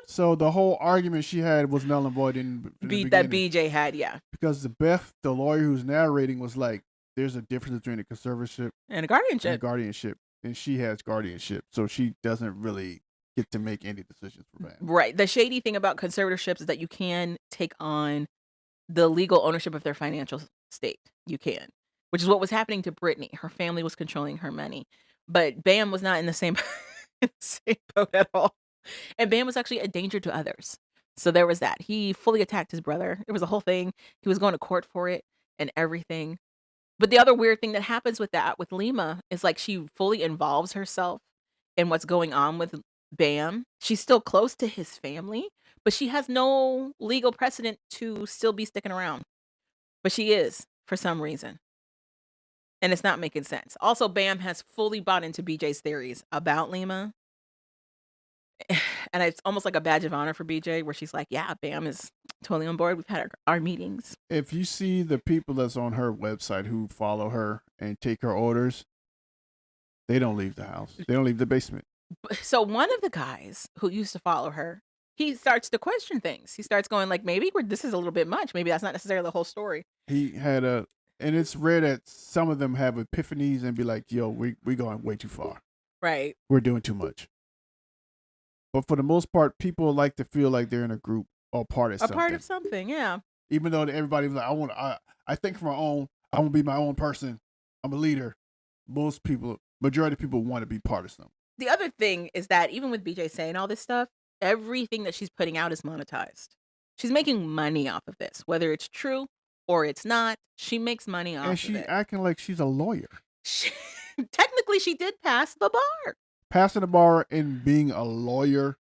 So the whole argument she had was null and void in the that BJ had, yeah. Because the lawyer who's narrating, was like, there's a difference between a conservatorship and a guardianship. And she has guardianship. So she doesn't really get to make any decisions for that. Right. The shady thing about conservatorships is that you can take on the legal ownership of their financial state. You can. Which is what was happening to Brittany. Her family was controlling her money. But Bam was not in the same boat at all. And Bam was actually a danger to others. So there was that. He fully attacked his brother. It was a whole thing. He was going to court for it and everything. But the other weird thing that happens with that, with Lima, is like she fully involves herself in what's going on with Bam. She's still close to his family, but she has no legal precedent to still be sticking around. But she is, for some reason. And it's not making sense. Also, Bam has fully bought into BJ's theories about Lima. And it's almost like a badge of honor for BJ, where she's like, yeah, Bam is totally on board. We've had our meetings. If you see the people that's on her website who follow her and take her orders, they don't leave the house. They don't leave the basement. So one of the guys who used to follow her, he starts to question things. He starts going like, maybe this is a little bit much. Maybe that's not necessarily the whole story. He had a And it's rare that some of them have epiphanies and be like, "Yo, we going way too far. Right. We're doing too much." But for the most part, people like to feel like they're in a group or part of A part something. of something, yeah. Even though everybody's like, I think for my own, I want to be my own person. I'm a leader. Majority of people want to be part of something. The other thing is that even with BJ saying all this stuff, everything that she's putting out is monetized. She's making money off of this, whether it's true or it's not. She makes money And off of she it. acting like she's a lawyer. Technically, she did pass the bar. Passing the bar and being a lawyer.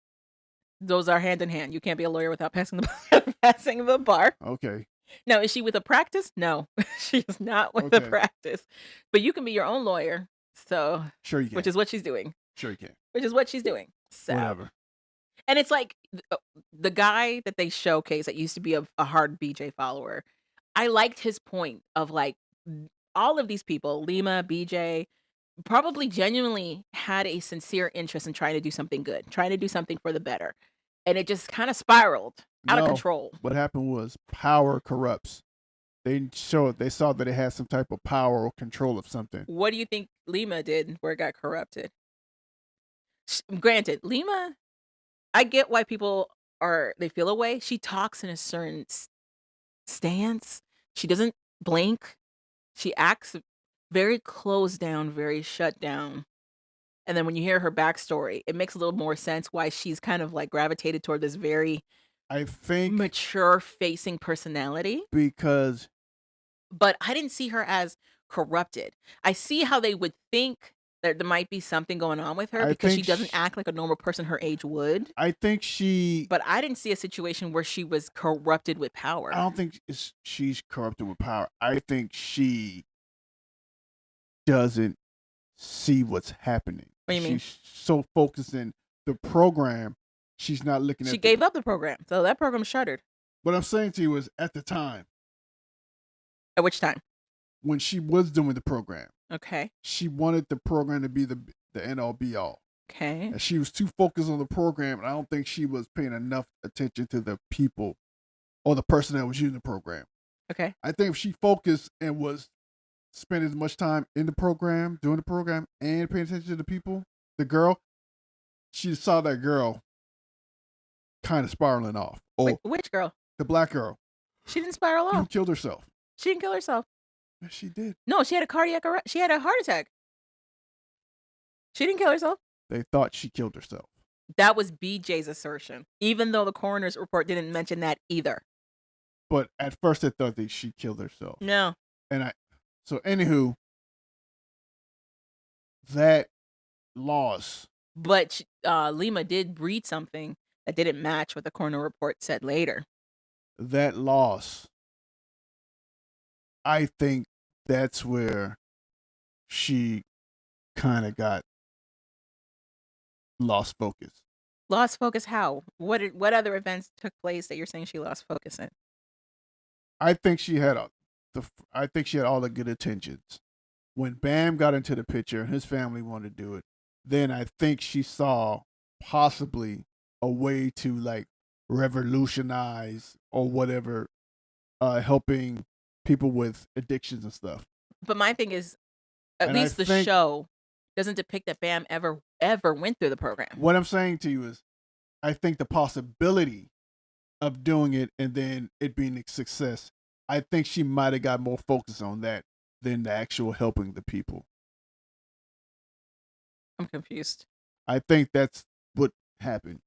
Those are hand in hand. You can't be a lawyer without passing the bar. Okay. Now, is she with a practice? No, she is not with a Okay. practice. But you can be your own lawyer. So, Sure you can. which is what she's doing. Sure you can. Which is what she's doing. So, Whatever. and it's like the guy that they showcase that used to be a hard BJ follower. I liked his point of like all of these people, Lima, BJ, probably genuinely had a sincere interest in trying to do something good, trying to do something for the better. And it just kind of spiraled out of No. control. What happened was power corrupts. They saw that it had some type of power or control of something. What do you think Lima did where it got corrupted? Granted, Lima, I get why people they feel away. She talks in a certain stance. She doesn't blink. She acts very closed down, very shut down. And then when you hear her backstory, it makes a little more sense why she's kind of like gravitated toward this very I think mature facing personality. because But I didn't see her as corrupted. I see how they would think that there might be something going on with her I because she think doesn't act like a normal person her age would. I think she. But I didn't see a situation where she was corrupted with power. I don't think she's corrupted with power. I think she doesn't see what's happening. What do you mean? She's so focused in the program, she's not looking at. She gave up the program, so that program shuttered. What I'm saying to you is, at the time At which time? when she was doing the program, Okay. she wanted the program to be the end all be all. Okay. And she was too focused on the program, and I don't think she was paying enough attention to the people or the person that was using the program. Okay. I think if she focused and was spending as much time in the program, doing the program, and paying attention to the people, the girl, she saw that girl kind of spiraling off. Wait, which girl? The black girl She didn't spiral who off. killed herself. She didn't kill herself. Yes, she did. No, she had a cardiac arrest. She had a heart attack. She didn't kill herself. They thought she killed herself. That was BJ's assertion, even though the coroner's report didn't mention that either. But at first they thought that she killed herself. No. So anywho, that loss. But Lima did read something that didn't match what the coroner report said later. That loss, I think that's where she kind of got lost focus. Lost focus how? What other events took place that you're saying she lost focus in? I think she had all the good intentions. When Bam got into the picture and his family wanted to do it, then I think she saw possibly a way to like revolutionize or whatever, helping people with addictions and stuff. But my thing is, at And I least the think- show doesn't depict that Bam ever went through the program. What I'm saying to you is, I think the possibility of doing it and then it being a success, I think she might have got more focus on that than the actual helping the people. I'm confused. I think that's what happened.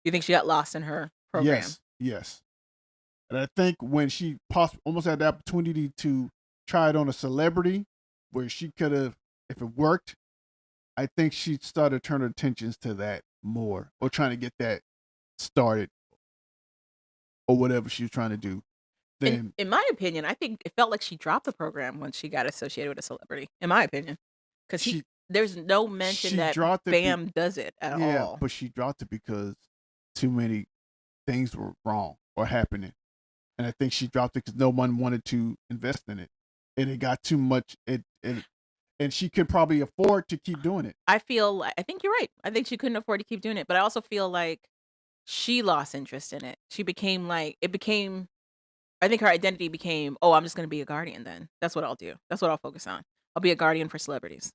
You think she got lost in her program? Yes. And I think when she almost had the opportunity to try it on a celebrity, where she could have, if it worked, I think she started turning attentions to that more, or trying to get that started, or whatever she was trying to do. Then In my opinion, I think it felt like she dropped the program when she got associated with a celebrity. In my opinion, because there's no mention that Bam does it at all. But she dropped it because too many things were wrong or happening, and I think she dropped it because no one wanted to invest in it, and it got too much. And she could probably afford to keep doing it. I think you're right. I think she couldn't afford to keep doing it, but I also feel like she lost interest in it. It became I think her identity became, oh, I'm just going to be a guardian then. That's what I'll do. That's what I'll focus on. I'll be a guardian for celebrities.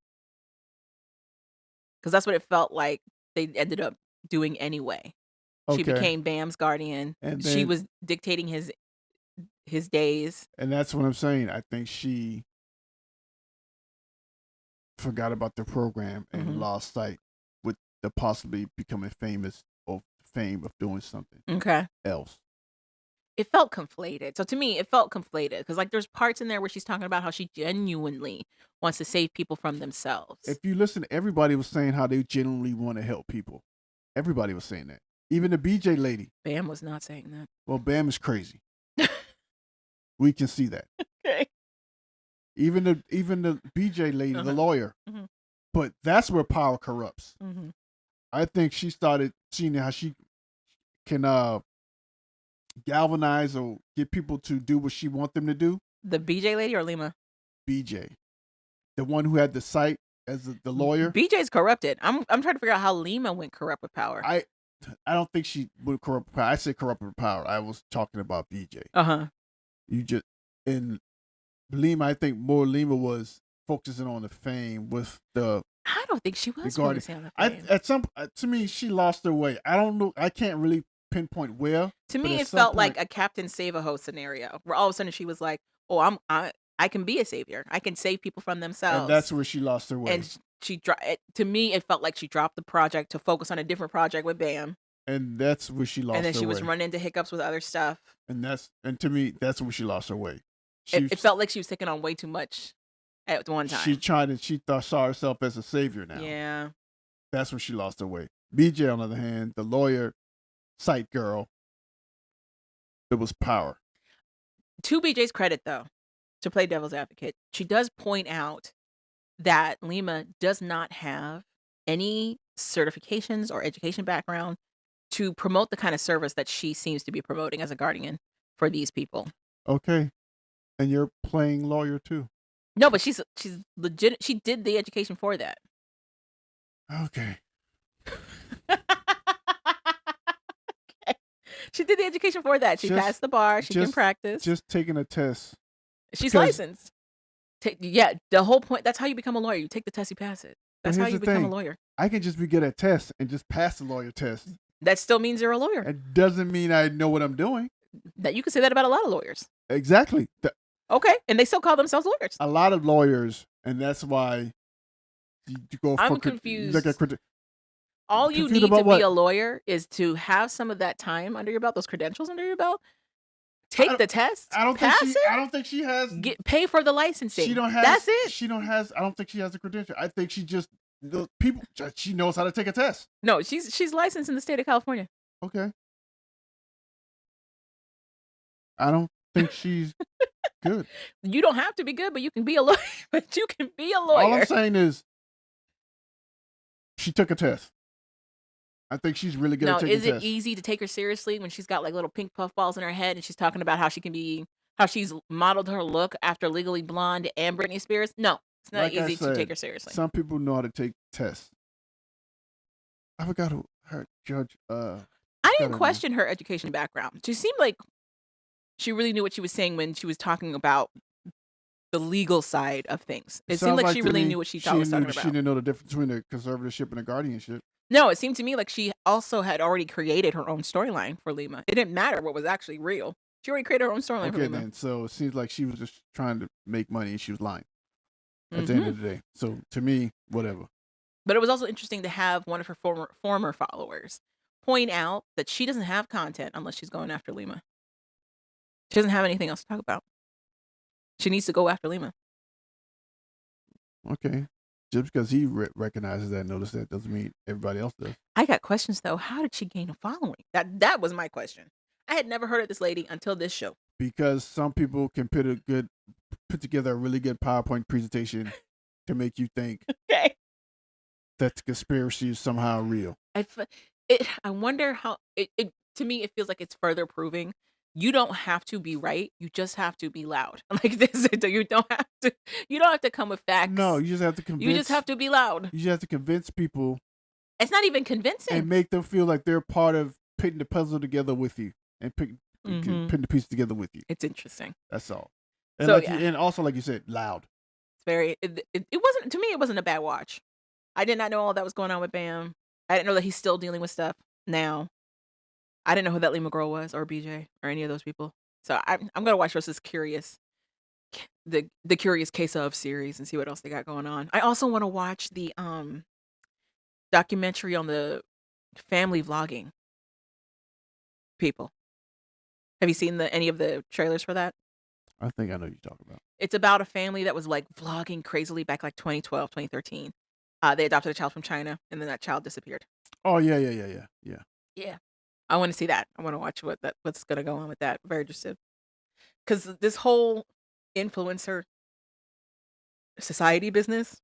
Because that's what it felt like they ended up doing anyway. She Okay. became Bam's guardian. And She then, was dictating his days. and that's what I'm saying. I think she forgot about the program and Mhm. lost sight with the possibly becoming famous or fame of doing something Okay. else. It felt conflated. So to me, it felt conflated because like there's parts in there where she's talking about how she genuinely wants to save people from themselves. If you listen, everybody was saying how they genuinely want to help people. Everybody was saying that. Even the BJ lady. Bam was not saying that. Well, Bam is crazy. We can see that. Okay. Even the BJ lady, the Uh-huh. lawyer. Mhm. But that's where power corrupts. Mhm. I think she started seeing how she can galvanize or get people to do what she wants them to do. The BJ lady or Lima? BJ, the one who had the site as the lawyer. BJ's corrupted. I'm trying to figure out how Lima went corrupt with power. I don't think she would corrupt power. I said corrupt with power. I was talking about BJ. Uh-huh. You just in Lima. I think more Lima was focusing on the fame with the. I don't think she was guardian. focusing on the I fame. at some to me she lost her way. I don't know. I can't really pinpoint where. To but me, at it some felt like point- a Captain Save-A-Ho scenario where all of a sudden she was like, "Oh, I can be a savior. I can save people from themselves." and that's where she lost her way. And she to me, it felt like she dropped the project to focus on a different project with Bam, And that's where she lost and then her she way. was running into hiccups with other stuff. And to me, that's where she lost her way. She It felt like she was taking on way too much at one time. she saw herself as a savior now. Yeah. That's when she lost her way. BJ, on the other hand, the lawyer, sight girl, it was power. To BJ's credit, though, to play devil's advocate, she does point out that Lima does not have any certifications or education background to promote the kind of service that she seems to be promoting as a guardian for these people. Okay. And you're playing lawyer too. No, but she's legit. She did the education for that. Okay. Okay. She did the education for that. She passed the bar. She can practice. Just taking a test. She's because- licensed. Yeah, the whole point. That's how you become a lawyer. You take the test, you pass it. That's how here's you the become a thing. lawyer. I can just be good at tests and just pass the lawyer test. That still means you're a lawyer. It doesn't mean I know what I'm doing. That you can say that about a lot of lawyers. Exactly. Okay, and they still call themselves lawyers. A lot of lawyers, and that's why you go. I'm for confused. Like All you confused need about to what? be a lawyer is to have some of that time under your belt, those credentials under your belt. Take the test. I don't pass think it. I don't think she has. Pay for the licensing. She don't have. That's it. She don't has. I don't think she has a credential. I think she just the people. She knows how to take a test. No, she's licensed in the state of California. Okay. I don't think she's good. You don't have to be good, but you can be a lawyer. But you can be a lawyer. All I'm saying is, she took a test. I think she's really good Now, at taking is it tests. easy to take her seriously when she's got like little pink puffballs in her head and she's talking about how she's modeled her look after Legally Blonde and Britney Spears? No, it's not Like I easy to said, take her seriously. Some people know how to take tests. I forgot who her judge. I got didn't her question her education background. She seemed like she really knew what she was saying when she was talking about the legal side of things. It seemed sounds like she to really me knew what she thought was talking She about. didn't know the difference between the conservatorship and the guardianship. No, it seemed to me like she also had already created her own storyline for Lima. It didn't matter what was actually real. She already created her own storyline for Okay, Lima. then. So it seems like she was just trying to make money and she was lying at the end of the day. So to me, whatever. But it was also interesting to have one of her former followers point out that she doesn't have content unless she's going after Lima. She doesn't have anything else to talk about. She needs to go after Lima. Okay. Just because he recognizes that, notice that doesn't mean everybody else does. I got questions though. How did she gain a following? That was my question. I had never heard of this lady until this show. Because some people can put together a really good PowerPoint presentation to make you think Okay. that the conspiracy is somehow real. I wonder how it to me it feels like it's further proving you don't have to be right. You just have to be loud. Like this, you don't have to come with facts. No, you just have to convince. You just have to be loud. You just have to convince people It's not even convincing. and make them feel like they're part of putting the puzzle together with you. And You can Mhm. put the pieces together with you. It's interesting. That's all. And So, like, yeah. and also like you said, loud. It's very it wasn't to me, it wasn't a bad watch. I did not know all that was going on with Bam. I didn't know that he's still dealing with stuff now. I didn't know who that Lee McGraw was or BJ or any of those people. So I'm gonna watch this Curious the Curious Case of series and see what else they got going on. I also wanna watch the, documentary on the family vlogging people. Have you seen any of the trailers for that? I think I know what you're talking about. It's about a family that was, like, vlogging crazily back, like, 2012, 2013. They adopted a child from China, and then that child disappeared. Oh yeah. Yeah. I wanna see that. I wanna watch what's gonna go on with that. Very interested. Because this whole influencer society business,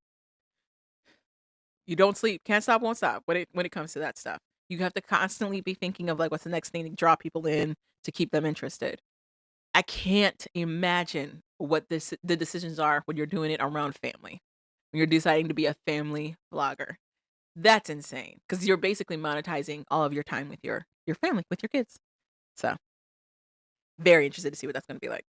you don't sleep, can't stop, won't stop when it comes to that stuff. You have to constantly be thinking of, like, what's the next thing to draw people in to keep them interested. I can't imagine what the decisions are when you're doing it around family. When you're deciding to be a family vlogger. That's insane because 'cause you're basically monetizing all of your time with your family, with your kids. So, very interested to see what that's gonna be like.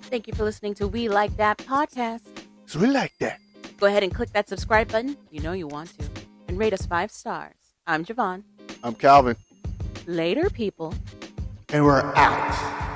Thank you for listening to We Like That podcast. So we like that. Go ahead and click that subscribe button. You know you want to. And rate us 5 stars. I'm Javon. I'm Calvin. Later, people. And we're out.